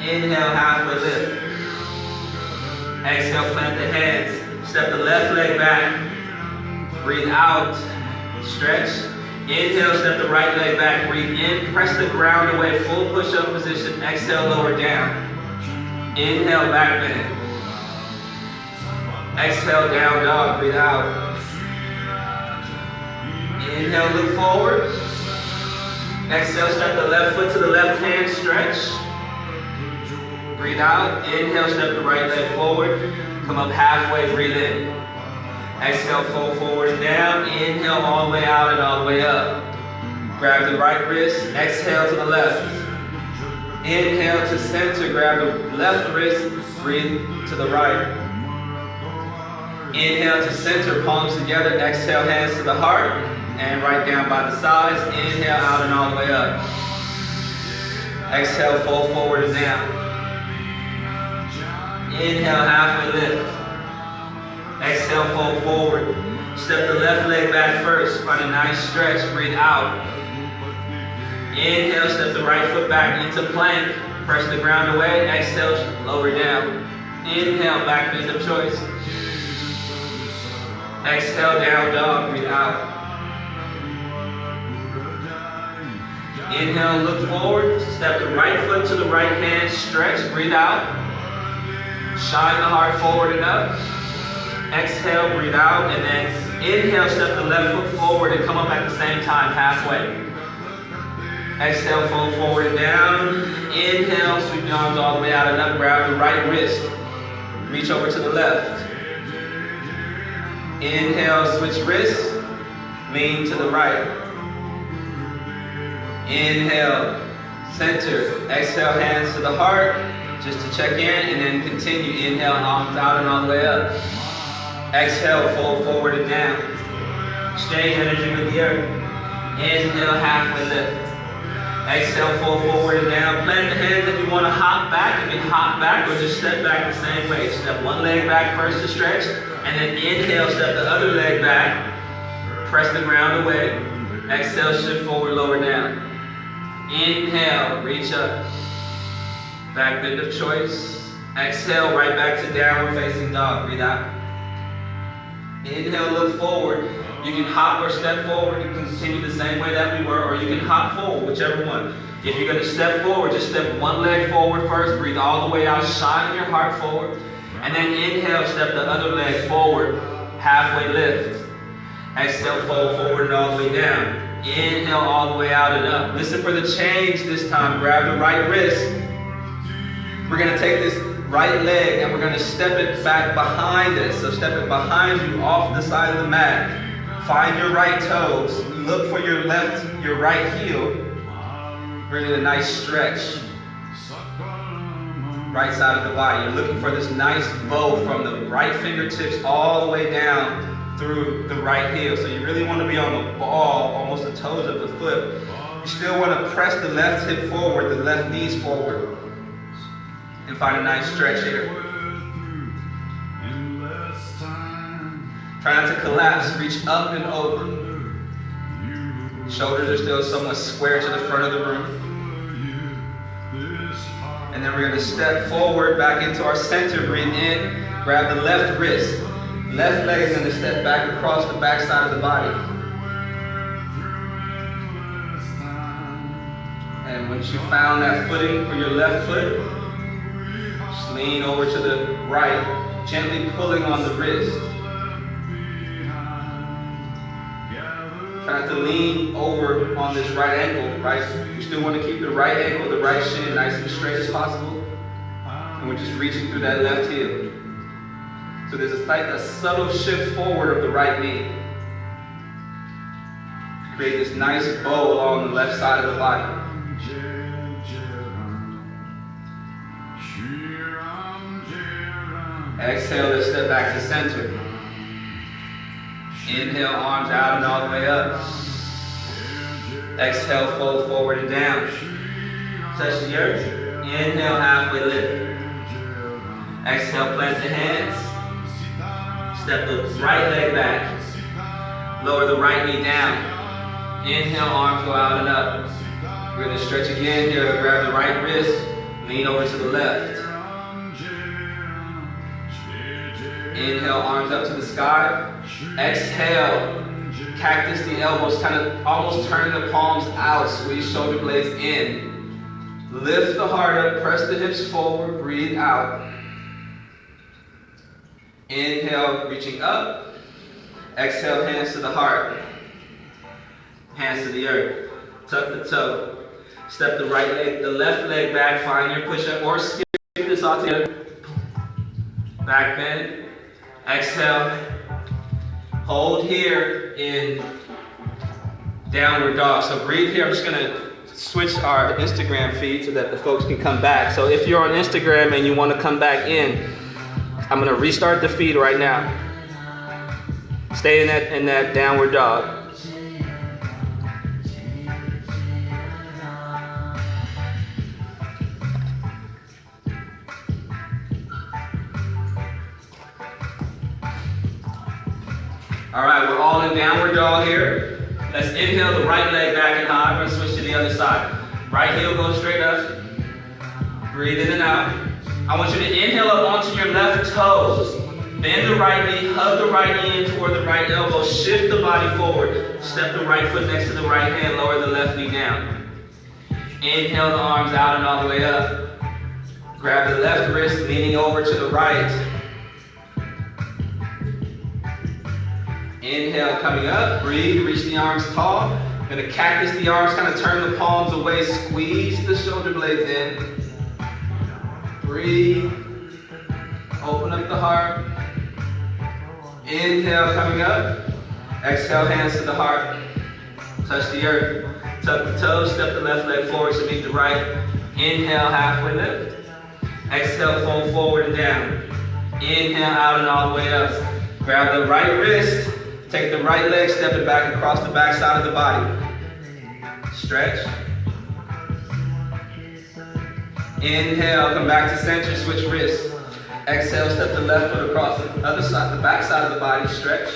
Inhale, halfway lift. Exhale, plant the hands. Step the left leg back. Breathe out, stretch. Inhale, step the right leg back. Breathe in, press the ground away. Full push-up position. Exhale, lower down. Inhale, back bend. Exhale, down dog. Breathe out. Inhale, look forward. Exhale, step the left foot to the left hand, stretch. Breathe out. Inhale, step the right leg forward. Come up halfway, breathe in. Exhale, fold forward and down. Inhale, all the way out and all the way up. Grab the right wrist. Exhale to the left. Inhale to center. Grab the left wrist. Breathe to the right. Inhale to center, palms together. Exhale, hands to the heart. And right down by the sides. Inhale, out and all the way up. Exhale, fold forward and down. Inhale, halfway lift. Exhale, fold forward. Step the left leg back first. Find a nice stretch. Breathe out. Inhale, step the right foot back into plank. Press the ground away. Exhale, lower down. Inhale, back bend of choice. Exhale, down dog. Breathe out. Inhale, look forward. Step the right foot to the right hand. Stretch. Breathe out. Shine the heart forward and up. Exhale, breathe out. And then inhale, step the left foot forward and come up at the same time, halfway. Exhale, fold forward and down. Inhale, sweep the arms all the way out and up. Grab the right wrist. Reach over to the left. Inhale, switch wrists. Lean to the right. Inhale, center. Exhale, hands to the heart. Just to check in and then continue. Inhale, arms out and all the way up. Exhale, fold forward and down. Exchange energy with the earth. Inhale, halfway lift. Exhale, fold forward and down. Plant the hands if you want to hop back. You can hop back or just step back the same way. Step one leg back first to stretch. And then inhale, step the other leg back. Press the ground away. Exhale, shift forward, lower down. Inhale, reach up. Back bend of choice. Exhale, right back to downward facing dog. Breathe out. Inhale, look forward. You can hop or step forward. You can continue the same way that we were, or you can hop forward, whichever one. If you're going to step forward, just step one leg forward first. Breathe all the way out. Shine your heart forward. And then inhale, step the other leg forward. Halfway lift. Exhale, fold forward and all the way down. Inhale, all the way out and up. Listen for the change this time. Grab the right wrist. We're going to take this right leg and we're going to step it back behind us. So step it behind you off the side of the mat. Find your right toes. Look for your right heel. Bring in a nice stretch. Right side of the body. You're looking for this nice bow from the right fingertips all the way down through the right heel. So you really want to be on the ball, almost the toes of the foot. You still want to press the left hip forward, the left knees forward. And find a nice stretch here. Try not to collapse. Reach up and over. Shoulders are still somewhat square to the front of the room. And then we're going to step forward back into our center. Breathe in. Grab the left wrist. Left leg is going to step back across the back side of the body. And once you found that footing for your left foot, just lean over to the right, gently pulling on the wrist. Try to lean over on this right ankle, right? You still want to keep the right ankle, the right shin nice and straight as possible. And we're just reaching through that left heel. So there's a subtle shift forward of the right knee. Create this nice bow along the left side of the body. Exhale, let's step back to center. Inhale, arms out and all the way up. Exhale, fold forward and down. Touch the earth. Inhale, halfway lift. Exhale, plant the hands. Step the right leg back. Lower the right knee down. Inhale, arms go out and up. We're going to stretch again here. Grab the right wrist. Lean over to the left. Inhale, arms up to the sky. Exhale, cactus the elbows, kind of almost turning the palms out. Squeeze shoulder blades in. Lift the heart up, press the hips forward, breathe out. Inhale, reaching up. Exhale, hands to the heart. Hands to the earth. Tuck the toe. Step the right leg, the left leg back. Find your push-up or skip this all together. Back bend. Exhale. Hold here in downward dog. So breathe here. I'm just going to switch our Instagram feed so that the folks can come back. So if you're on Instagram and you want to come back in, I'm going to restart the feed right now. Stay in that downward dog. All right, we're all in downward dog here. Let's inhale the right leg back and high. We're gonna switch to the other side. Right heel goes straight up. Breathe in and out. I want you to inhale up onto your left toes. Bend the right knee, hug the right knee in toward the right elbow. Shift the body forward. Step the right foot next to the right hand. Lower the left knee down. Inhale the arms out and all the way up. Grab the left wrist, leaning over to the right. Inhale, coming up. Breathe, reach the arms tall. Gonna cactus the arms, kind of turn the palms away. Squeeze the shoulder blades in. Breathe. Open up the heart. Inhale, coming up. Exhale, hands to the heart. Touch the earth. Tuck the toes, step the left leg forward to meet the right. Inhale, halfway lift. Exhale, fold forward and down. Inhale, out and all the way up. Grab the right wrist. Take the right leg, step it back across the back side of the body. Stretch. Inhale, come back to center, switch wrists. Exhale, step the left foot across the other side, the back side of the body, stretch.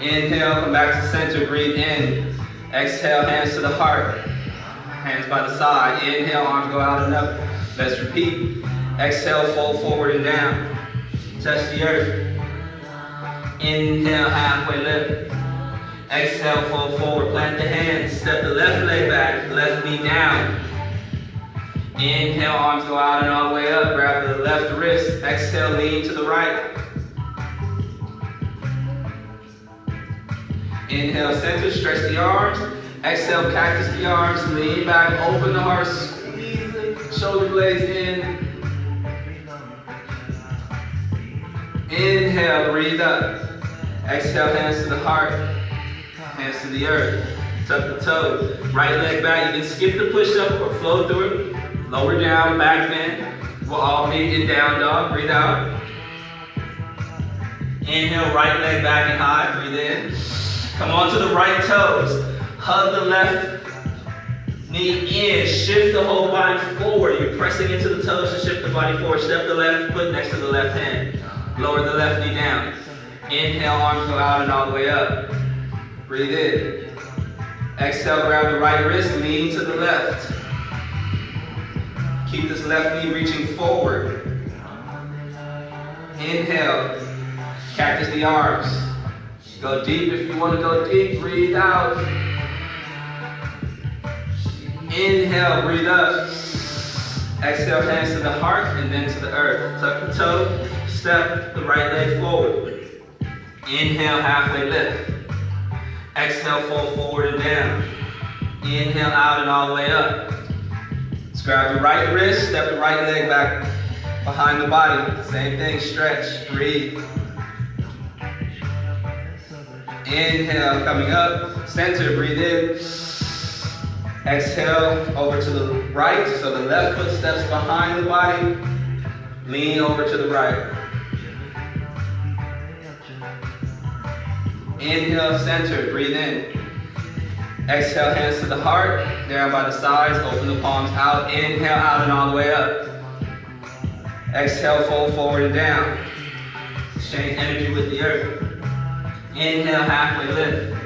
Inhale, come back to center, breathe in. Exhale, hands to the heart. Hands by the side. Inhale, arms go out and up. Let's repeat. Exhale, fold forward and down. Touch the earth. Inhale, halfway lift. Exhale, fold forward, plant the hands. Step the left leg back, left knee down. Inhale, arms go out and all the way up. Grab the left wrist. Exhale, lean to the right. Inhale, center, stretch the arms. Exhale, cactus the arms. Lean back, open the heart, squeeze the shoulder blades in. Inhale, breathe up. Exhale, hands to the heart. Hands to the earth. Tuck the toes. Right leg back. You can skip the push-up or flow through it. Lower down, back bend. We'll all meet in down dog. Breathe out. Inhale, right leg back and high. Breathe in. Come onto the right toes. Hug the left knee in. Shift the whole body forward. You're pressing into the toes to shift the body forward. Step the left foot next to the left hand. Lower the left knee down. Inhale, arms go out and all the way up. Breathe in. Exhale, grab the right wrist, lean to the left. Keep this left knee reaching forward. Inhale, cactus the arms. Go deep if you want to go deep, breathe out. Inhale, breathe up. Exhale, hands to the heart and then to the earth. Tuck the toe, step the right leg forward. Inhale, halfway lift. Exhale, fold forward and down. Inhale, out and all the way up. Let's grab the right wrist, step the right leg back behind the body. Same thing, stretch, breathe. Inhale, coming up, center, breathe in. Exhale, over to the right, so the left foot steps behind the body. Lean over to the right. Inhale, center, breathe in. Exhale, hands to the heart, down by the sides, open the palms out. Inhale, out and all the way up. Exhale, fold forward and down. Exchange energy with the earth. Inhale, halfway lift.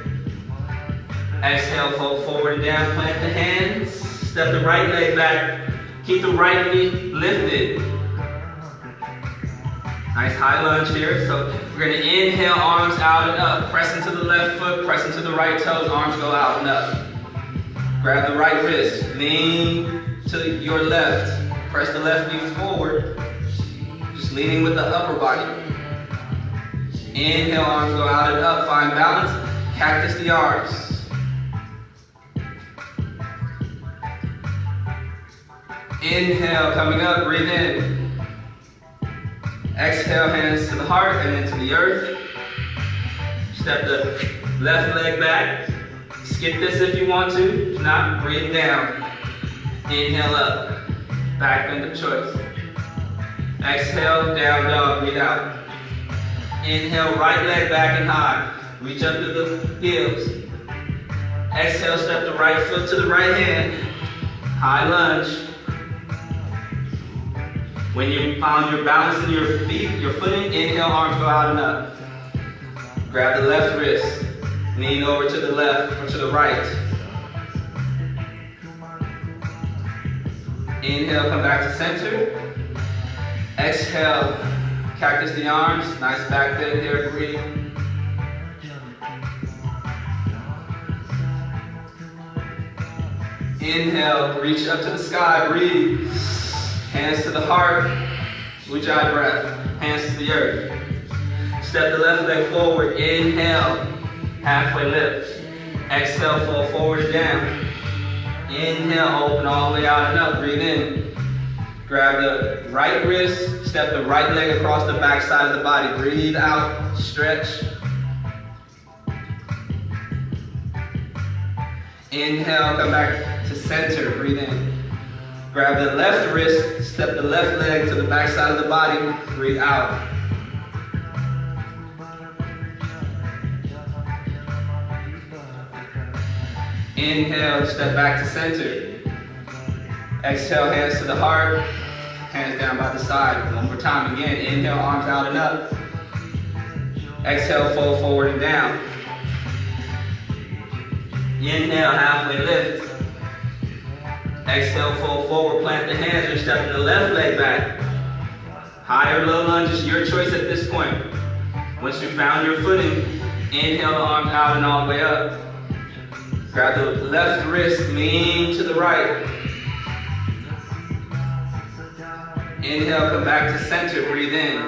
Exhale, fold forward and down, plant the hands. Step the right leg back. Keep the right knee lifted. Nice high lunge here. So we're gonna inhale, arms out and up. Press into the left foot, press into the right toes, arms go out and up. Grab the right wrist, lean to your left. Press the left knee forward. Just leaning with the upper body. Inhale, arms go out and up, find balance. Cactus the arms. Inhale, coming up, breathe in. Exhale, hands to the heart and then to the earth. Step the left leg back. Skip this if you want to. If not, breathe down. Inhale up. Back bend of choice. Exhale, down dog, breathe out. Inhale, right leg back and high. Reach up to the heels. Exhale, step the right foot to the right hand. High lunge. When you find your balance in your feet, your footing, inhale, arms go out and up. Grab the left wrist. Lean over to the left or to the right. Inhale, come back to center. Exhale, cactus the arms. Nice back bend here, breathe. Inhale, reach up to the sky, breathe. Hands to the heart, Ujjayi breath. Hands to the earth. Step the left leg forward, inhale, halfway lift. Exhale, fall forward and down. Inhale, open all the way out and up, breathe in. Grab the right wrist, step the right leg across the back side of the body. Breathe out, stretch. Inhale, come back to center, breathe in. Grab the left wrist, step the left leg to the back side of the body, breathe out. Inhale, step back to center. Exhale, hands to the heart, hands down by the side. One more time again, inhale, arms out and up. Exhale, fold forward and down. Inhale, halfway lift. Exhale, fold forward, plant the hands, you're stepping the left leg back. High or low lunge is your choice at this point. Once you found your footing, inhale the arms out and all the way up. Grab the left wrist, lean to the right. Inhale, come back to center, breathe in.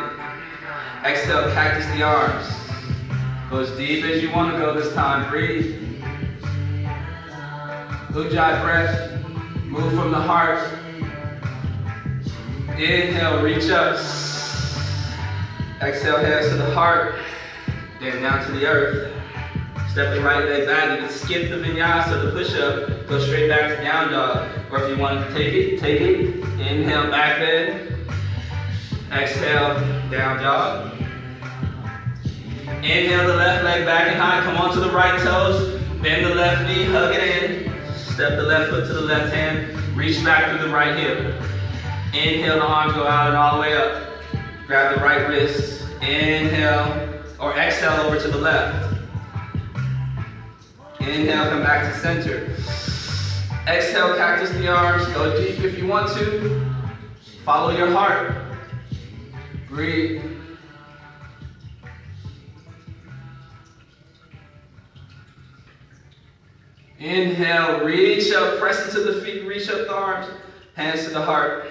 Exhale, cactus the arms. Go as deep as you want to go this time, breathe. Ujjayi breath. Move from the heart. Inhale, reach up. Exhale, hands to the heart. Then down to the earth. Step the right leg back. You can skip the vinyasa, the push-up. Go straight back to down dog. Or if you want to take it, take it. Inhale, back bend. Exhale, down dog. Inhale the left leg back and high. Come onto the right toes. Bend the left knee, hug it in. Step the left foot to the left hand, reach back through the right hip. Inhale, the arms go out and all the way up. Grab the right wrist, inhale, or exhale over to the left. Inhale, come back to center. Exhale, cactus the arms, go deep if you want to. Follow your heart. Breathe. Inhale, reach up, press into the feet, reach up the arms, hands to the heart,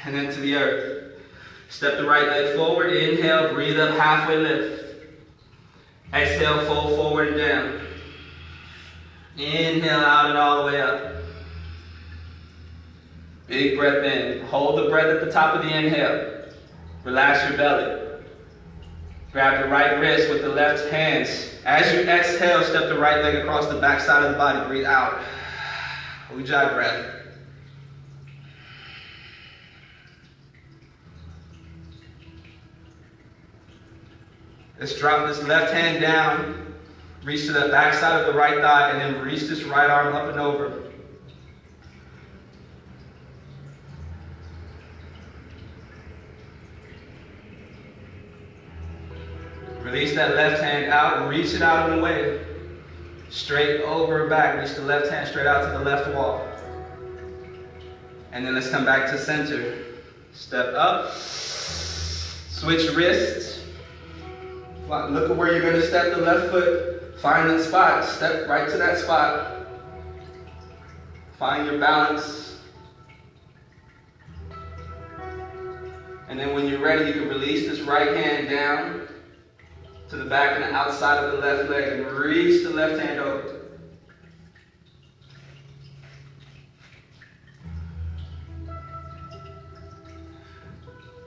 and then to the earth. Step the right leg forward, inhale, breathe up, halfway lift. Exhale, fold forward and down. Inhale, out and all the way up. Big breath in. Hold the breath at the top of the inhale. Relax your belly. Grab the right wrist with the left hands. As you exhale, step the right leg across the back side of the body. Breathe out. Ujjayi breath. Let's drop this left hand down. Reach to the back side of the right thigh and then reach this right arm up and over. Release that left hand out, reach it out and away. Straight over and back, reach the left hand straight out to the left wall. And then let's come back to center. Step up, switch wrists. Look at where you're gonna step the left foot. Find that spot, step right to that spot. Find your balance. And then when you're ready, you can release this right hand down to the back and the outside of the left leg and reach the left hand over.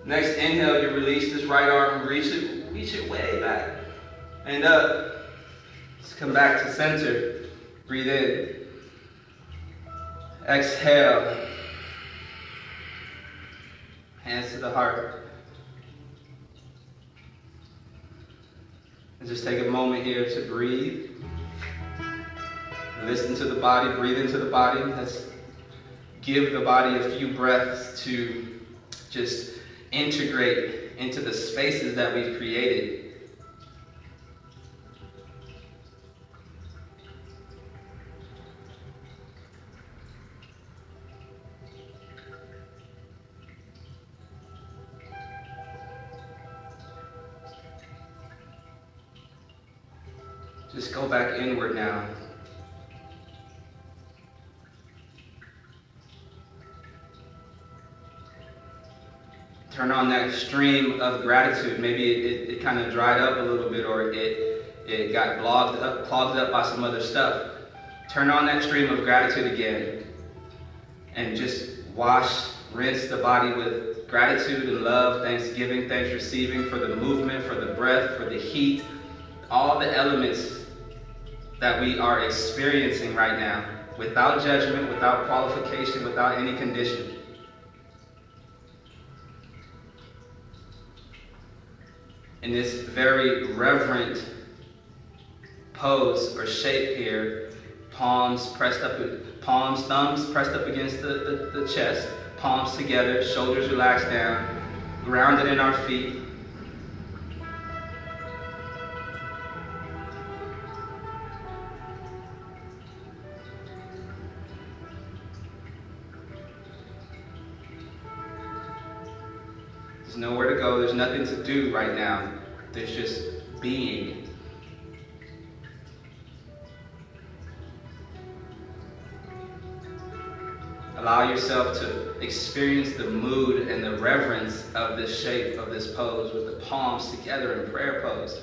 Next inhale, you release this right arm, reach it way back and up. Let's come back to center. Breathe in. Exhale. Hands to the heart. And just take a moment here to breathe. Listen to the body, breathe into the body. Let's give the body a few breaths to just integrate into the spaces that we've created. Just go back inward now. Turn on that stream of gratitude. Maybe it kind of dried up a little bit, or it got clogged up by some other stuff. Turn on that stream of gratitude again. And just rinse the body with gratitude and love, thanksgiving, thanks receiving for the movement, for the breath, for the heat, all the elements that we are experiencing right now, without judgment, without qualification, without any condition. In this very reverent pose or shape here, thumbs pressed up against the chest, palms together, shoulders relaxed down, grounded in our feet. There's nowhere to go, there's nothing to do right now. There's just being. Allow yourself to experience the mood and the reverence of this shape, of this pose, with the palms together in prayer pose.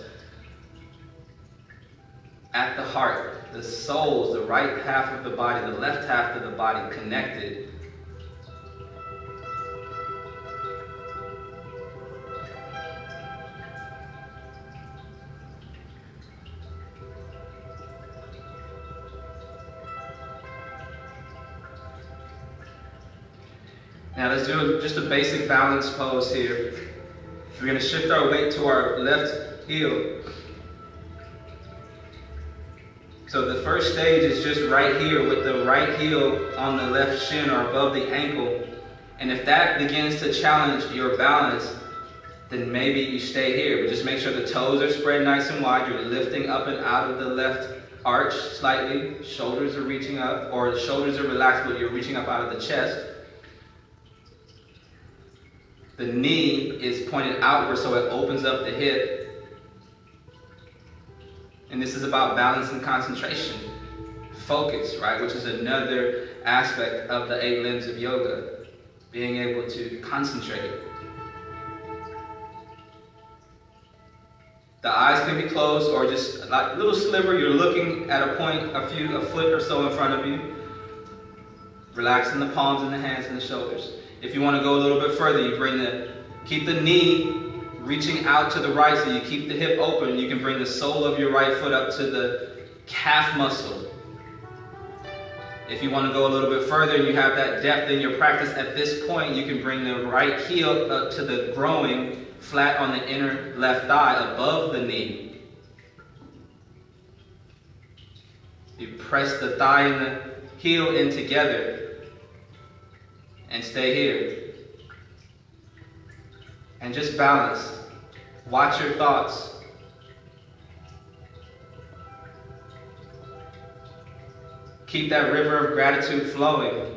At the heart, the soles, the right half of the body, the left half of the body connected. Now let's do just a basic balance pose here. We're going to shift our weight to our left heel. So the first stage is just right here with the right heel on the left shin or above the ankle. And if that begins to challenge your balance, then maybe you stay here. But just make sure the toes are spread nice and wide. You're lifting up and out of the left arch slightly. Shoulders are reaching up, or the shoulders are relaxed, but you're reaching up out of the chest. The knee is pointed outward so it opens up the hip. And this is about balance and concentration. Focus, right? Which is another aspect of the 8 limbs of yoga. Being able to concentrate. The eyes can be closed or just like a little sliver. You're looking at a point a foot or so in front of you. Relaxing the palms and the hands and the shoulders. If you want to go a little bit further, you keep the knee reaching out to the right, so you keep the hip open. You can bring the sole of your right foot up to the calf muscle. If you want to go a little bit further and you have that depth in your practice at this point, you can bring the right heel up to the growing, flat on the inner left thigh above the knee. You press the thigh and the heel in together. And stay here. And just balance. Watch your thoughts. Keep that river of gratitude flowing.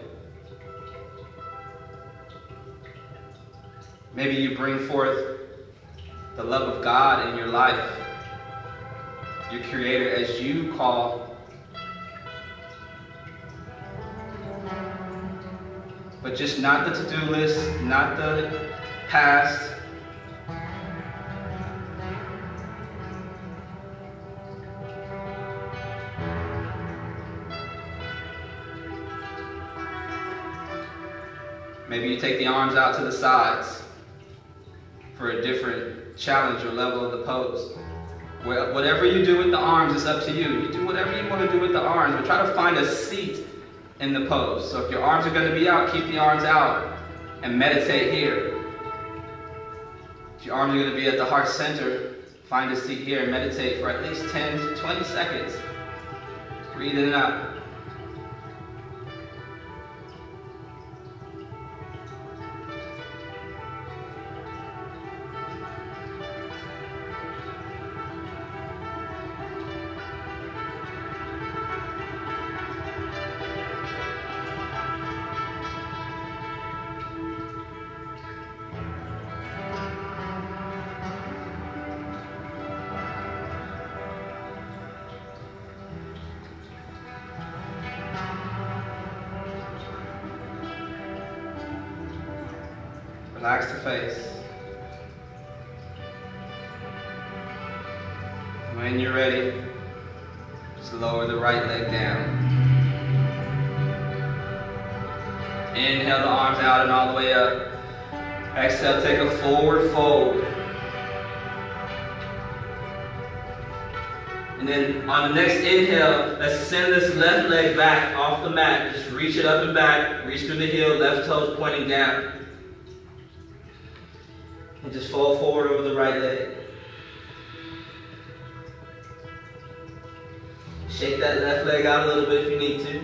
Maybe you bring forth the love of God in your life. Your Creator, as you call. But just not the to-do list, not the past. Maybe you take the arms out to the sides for a different challenge or level of the pose. Whatever you do with the arms, it's up to you. You do whatever you want to do with the arms, but try to find a seat in the pose. So if your arms are going to be out, keep the arms out and meditate here. If your arms are going to be at the heart center, Find a seat here and meditate for at least 10 to 20 seconds. Breathe in and out. Relax the face. When you're ready, just lower the right leg down. Inhale the arms out and all the way up. Exhale, take a forward fold. And then on the next inhale, let's send this left leg back off the mat. Just reach it up and back. Reach through the heel, left toes pointing down. And just fold forward over the right leg. Shake that left leg out a little bit if you need to.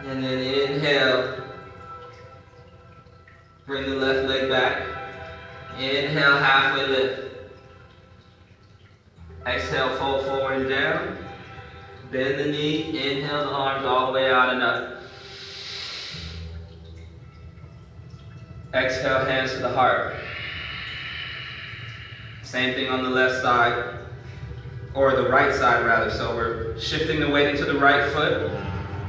And then inhale. Bring the left leg back. Inhale, halfway lift. Exhale, fold forward and down. Bend the knee. Inhale the arms all the way out and up. Exhale, hands to the heart. Same thing on the left side, or the right side rather. So we're shifting the weight into the right foot.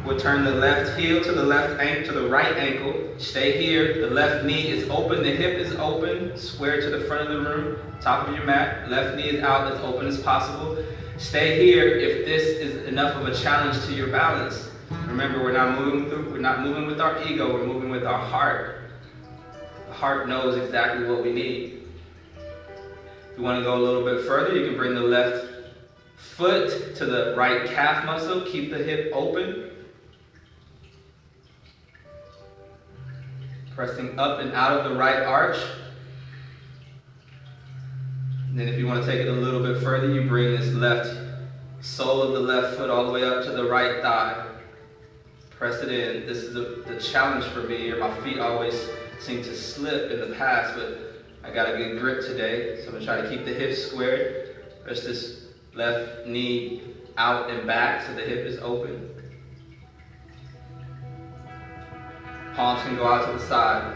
We'll turn the left heel to the left ankle, to the right ankle. Stay here. The left knee is open, the hip is open, square to the front of the room, top of your mat. Left knee is out, as open as possible. Stay here if this is enough of a challenge to your balance. Remember, we're not moving with our ego, we're moving with our heart. The heart knows exactly what we need. If you want to go a little bit further, you can bring the left foot to the right calf muscle. Keep the hip open. Pressing up and out of the right arch. And then if you want to take it a little bit further, you bring this left sole of the left foot all the way up to the right thigh. Press it in. This is the challenge for me. My feet always seem to slip in the past, but I got a good grip today, so I'm gonna try to keep the hips squared. Press this left knee out and back so the hip is open. Palms can go out to the side.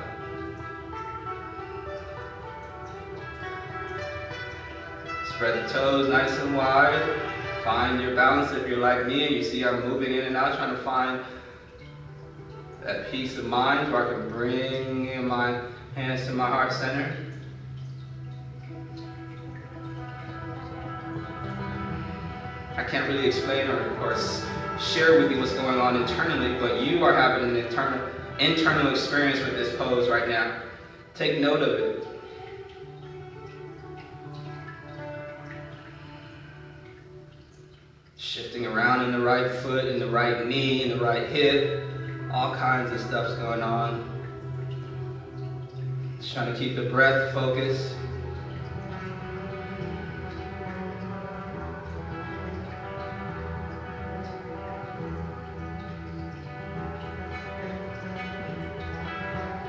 Spread the toes nice and wide. Find your balance if you're like me and you see I'm moving in and out, trying to find that peace of mind where I can bring in my hands to my heart center. I can't really explain or share with you what's going on internally, but you are having an internal experience with this pose right now. Take note of it. Shifting around in the right foot, in the right knee, in the right hip. All kinds of stuff's going on. Just trying to keep the breath focused.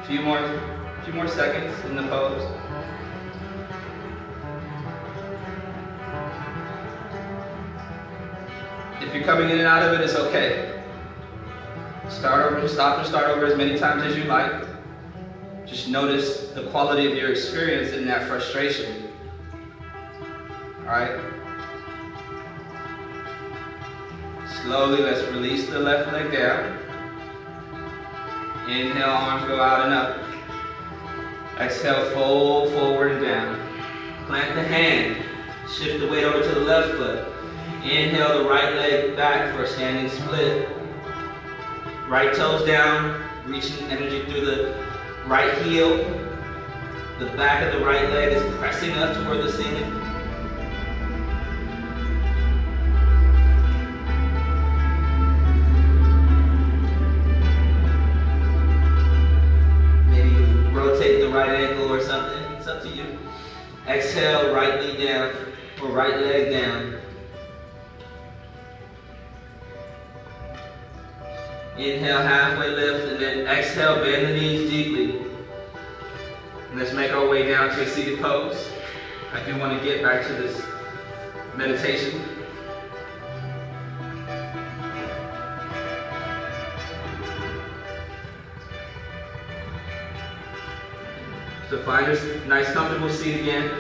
A few more seconds in the pose. If you're coming in and out of it, it's okay. Start over, stop and start over as many times as you like. Just notice the quality of your experience in that frustration. Alright? Slowly, let's release the left leg down. Inhale, arms go out and up. Exhale, fold forward and down. Plant the hand. Shift the weight over to the left foot. Inhale the right leg back for a standing split. Right toes down, reaching energy through the right heel. The back of the right leg is pressing up toward the ceiling. Maybe you rotate the right ankle or something. It's up to you. Exhale, right knee down or right leg down. Inhale, halfway lift, and then exhale, bend the knees deeply. And let's make our way down to a seated pose. I do want to get back to this meditation. So find a nice comfortable seat again.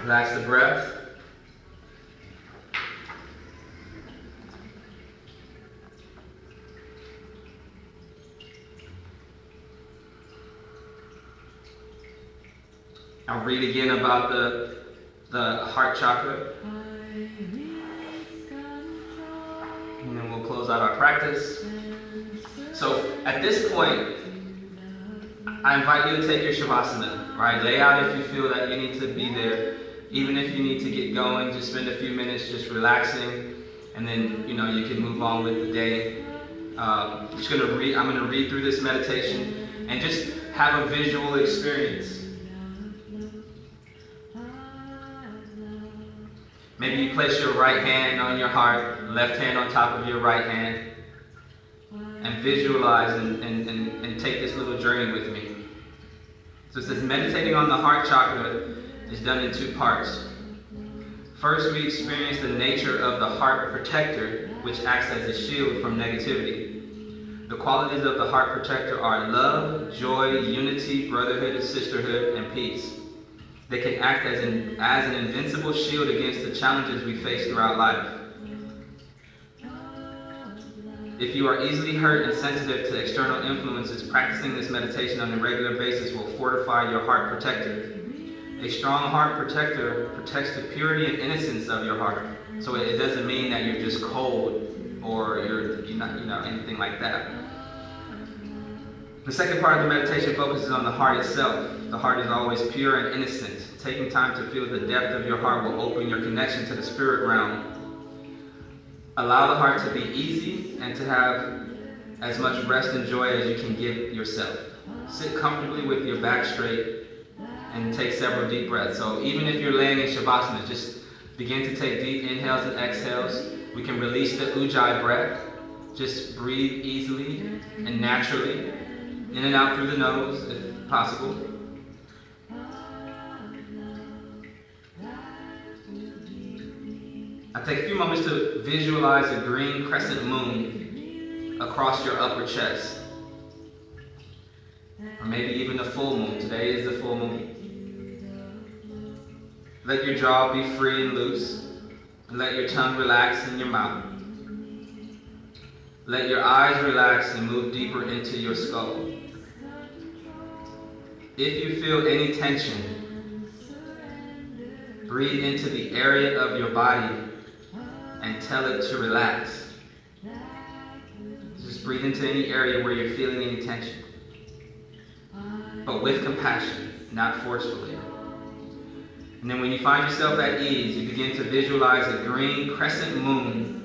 Relax the breath. I'll read again about the heart chakra. And then we'll close out our practice. So at this point, I invite you to take your Shavasana, right? Lay out if you feel that you need to be there. Even if you need to get going, just spend a few minutes just relaxing, and then you can move on with the day. I'm gonna read through this meditation and just have a visual experience. Maybe you place your right hand on your heart, left hand on top of your right hand, and visualize and take this little journey with me. So it says meditating on the heart chakra is done in two parts. First, we experience the nature of the heart protector, which acts as a shield from negativity. The qualities of the heart protector are love, joy, unity, brotherhood, sisterhood, and peace. They can act as an invincible shield against the challenges we face throughout life. If you are easily hurt and sensitive to external influences, practicing this meditation on a regular basis will fortify your heart protector. A strong heart protector protects the purity and innocence of your heart. So it doesn't mean that you're just cold or you're not anything like that. The second part of the meditation focuses on the heart itself. The heart is always pure and innocent. Taking time to feel the depth of your heart will open your connection to the spirit realm. Allow the heart to be easy and to have as much rest and joy as you can give yourself. Sit comfortably with your back straight and take several deep breaths. So even if you're laying in Shavasana, just begin to take deep inhales and exhales. We can release the Ujjayi breath. Just breathe easily and naturally, in and out through the nose if possible. I'll take a few moments to visualize a green crescent moon across your upper chest. Or maybe even the full moon. Today is the full moon. Let your jaw be free and loose. And let your tongue relax in your mouth. Let your eyes relax and move deeper into your skull. If you feel any tension, breathe into the area of your body and tell it to relax. Just breathe into any area where you're feeling any tension. But with compassion, not forcefully. And then when you find yourself at ease, you begin to visualize a green crescent moon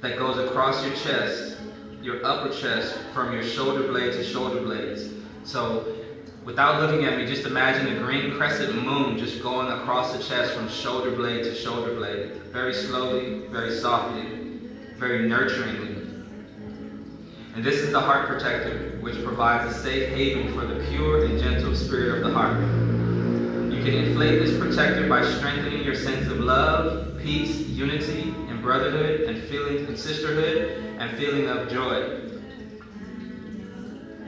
that goes across your chest, your upper chest, from your shoulder blade to shoulder blades. So without looking at me, just imagine a green crescent moon just going across the chest from shoulder blade to shoulder blade. Very slowly, very softly, very nurturingly. And this is the heart protector, which provides a safe haven for the pure and gentle spirit of the heart. You can inflate this protector by strengthening your sense of love, peace, unity, and brotherhood, and feeling and sisterhood, and feeling of joy.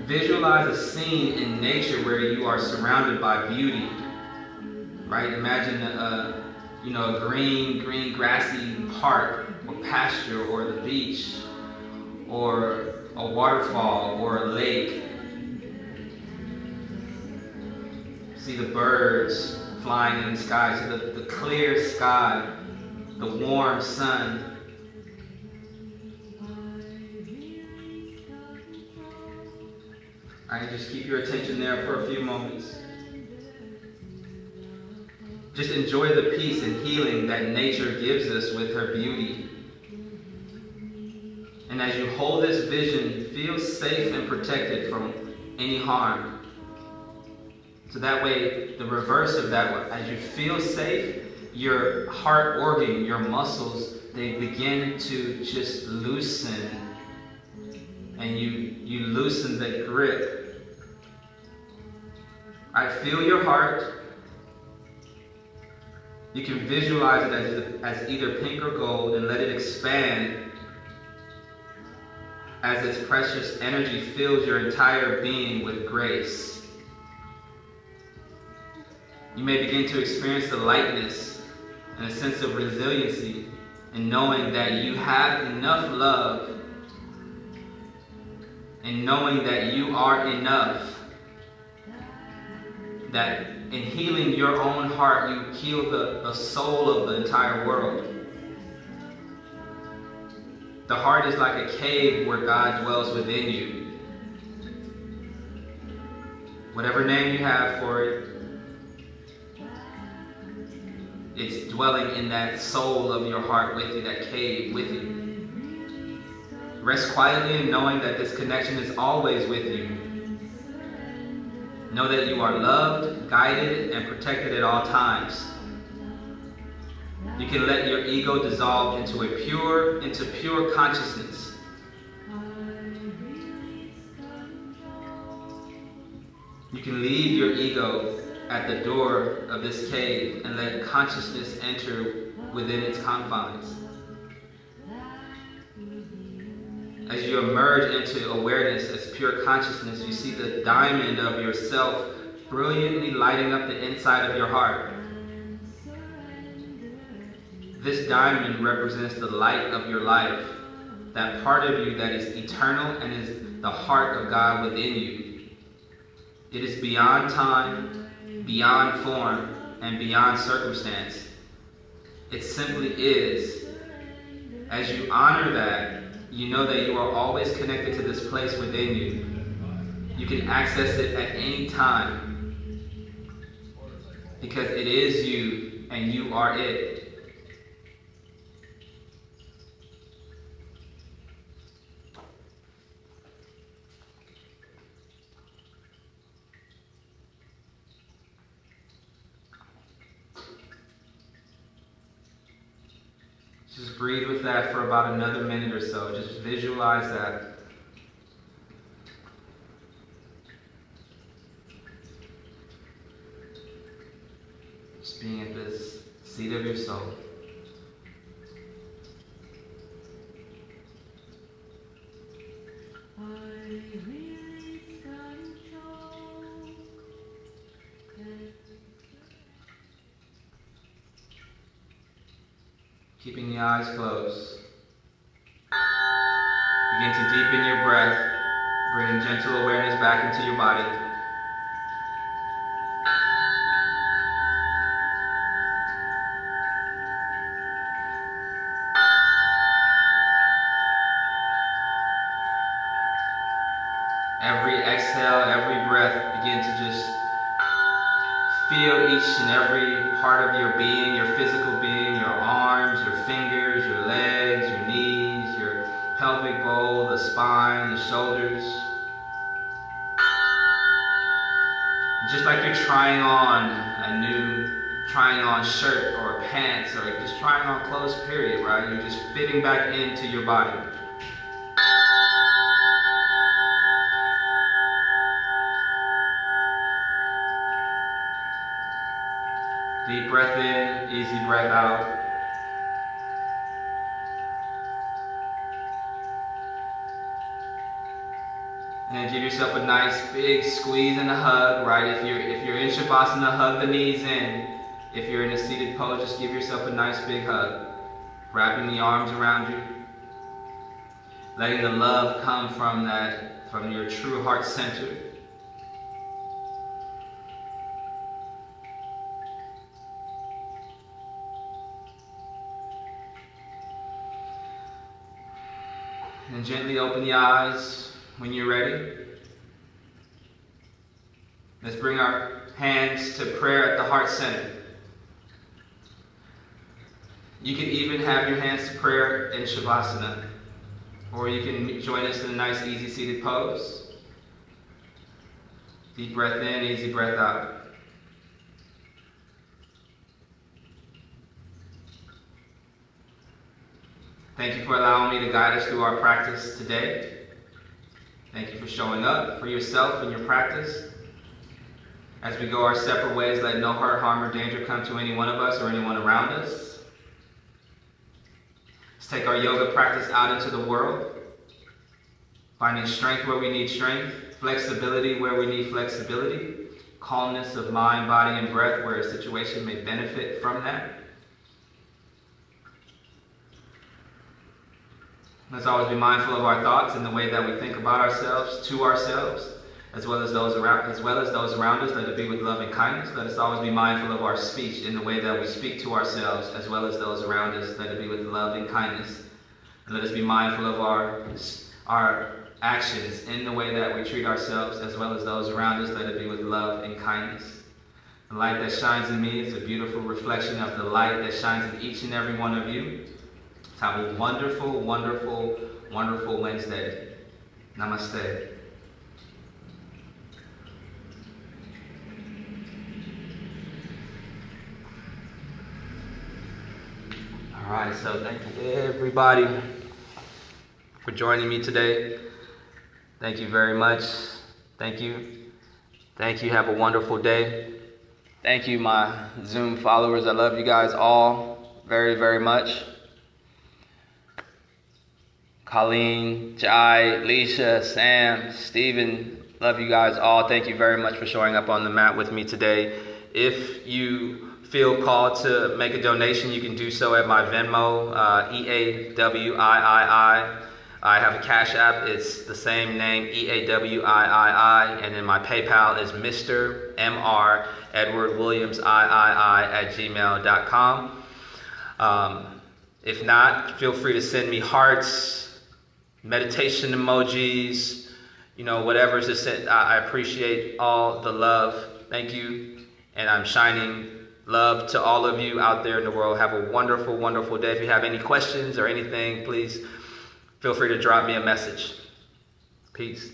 Visualize a scene in nature where you are surrounded by beauty. Right? Imagine a green grassy park or pasture or the beach or a waterfall or a lake. See the birds flying in the sky, see the clear sky, the warm sun. All right, just keep your attention there for a few moments. Just enjoy the peace and healing that nature gives us with her beauty. And as you hold this vision, feel safe and protected from any harm. So that way, the reverse of that, as you feel safe, your heart organ, your muscles, they begin to just loosen. And you loosen the grip. I feel your heart. You can visualize it as either pink or gold and let it expand as its precious energy fills your entire being with grace. You may begin to experience the lightness and a sense of resiliency in knowing that you have enough love and knowing that you are enough. That in healing your own heart, you heal the soul of the entire world. The heart is like a cave where God dwells within you. Whatever name you have for it, it's dwelling in that soul of your heart with you, that cave with you. Rest quietly in knowing that this connection is always with you. Know that you are loved, guided, and protected at all times. You can let your ego dissolve into pure consciousness. You can leave your ego at the door of this cave and let consciousness enter within its confines. As you emerge into awareness as pure consciousness, you see the diamond of yourself brilliantly lighting up the inside of your heart. This diamond represents the light of your life, that part of you that is eternal and is the heart of God within you. It is beyond time, beyond form, and beyond circumstance. It simply is. As you honor that, you know that you are always connected to this place within you. You can access it at any time because it is you and you are it. Just breathe with that for about another minute or so. Just visualize that. Just being at this seat of your soul. Keeping the eyes closed. Begin to deepen your breath, bringing gentle awareness back into your body. Every exhale, every breath, begin to just feel each and every part of your being, your physical being, your arms, your fingers, your legs, your knees, your pelvic bowl, the spine, the shoulders. Just like you're trying on shirt or pants or just trying on clothes, period, right? You're just fitting back into your body. Deep breath in, easy breath out. And then give yourself a nice big squeeze and a hug, right? If you're in Shavasana, hug the knees in. If you're in a seated pose, just give yourself a nice big hug. Wrapping the arms around you. Letting the love come from your true heart center. And gently open the eyes when you're ready. Let's bring our hands to prayer at the heart center. You can even have your hands to prayer in Shavasana. Or you can join us in a nice, easy seated pose. Deep breath in, easy breath out. Thank you for allowing me to guide us through our practice today. Thank you for showing up for yourself in your practice. As we go our separate ways, let no hurt, harm, or danger come to any one of us or anyone around us. Let's take our yoga practice out into the world, finding strength where we need strength, flexibility where we need flexibility, calmness of mind, body, and breath where a situation may benefit from that. Let's always be mindful of our thoughts and the way that we think about ourselves, to ourselves, as well as those around us. Let it be with love and kindness. Let us always be mindful of our speech in the way that we speak to ourselves, as well as those around us. Let it be with love and kindness. And let us be mindful of our actions in the way that we treat ourselves, as well as those around us. Let it be with love and kindness. The light that shines in me is a beautiful reflection of the light that shines in each and every one of you. Have a wonderful, wonderful, wonderful Wednesday. Namaste. All right, so thank you everybody for joining me today. Thank you very much. Thank you. Thank you. Have a wonderful day. Thank you, my Zoom followers. I love you guys all very, very much. Colleen, Jai, Leisha, Sam, Stephen, love you guys all. Thank you very much for showing up on the mat with me today. If you feel called to make a donation, you can do so at my Venmo, EAWIII. I have a Cash App. It's the same name, EAWIII. And then my PayPal is Mr. Mr. Edward Williams III at gmail.com. If not, feel free to send me hearts, meditation emojis, whatever is sent. I appreciate all the love. Thank you. And I'm shining love to all of you out there in the world. Have a wonderful, wonderful day. If you have any questions or anything, please feel free to drop me a message. Peace.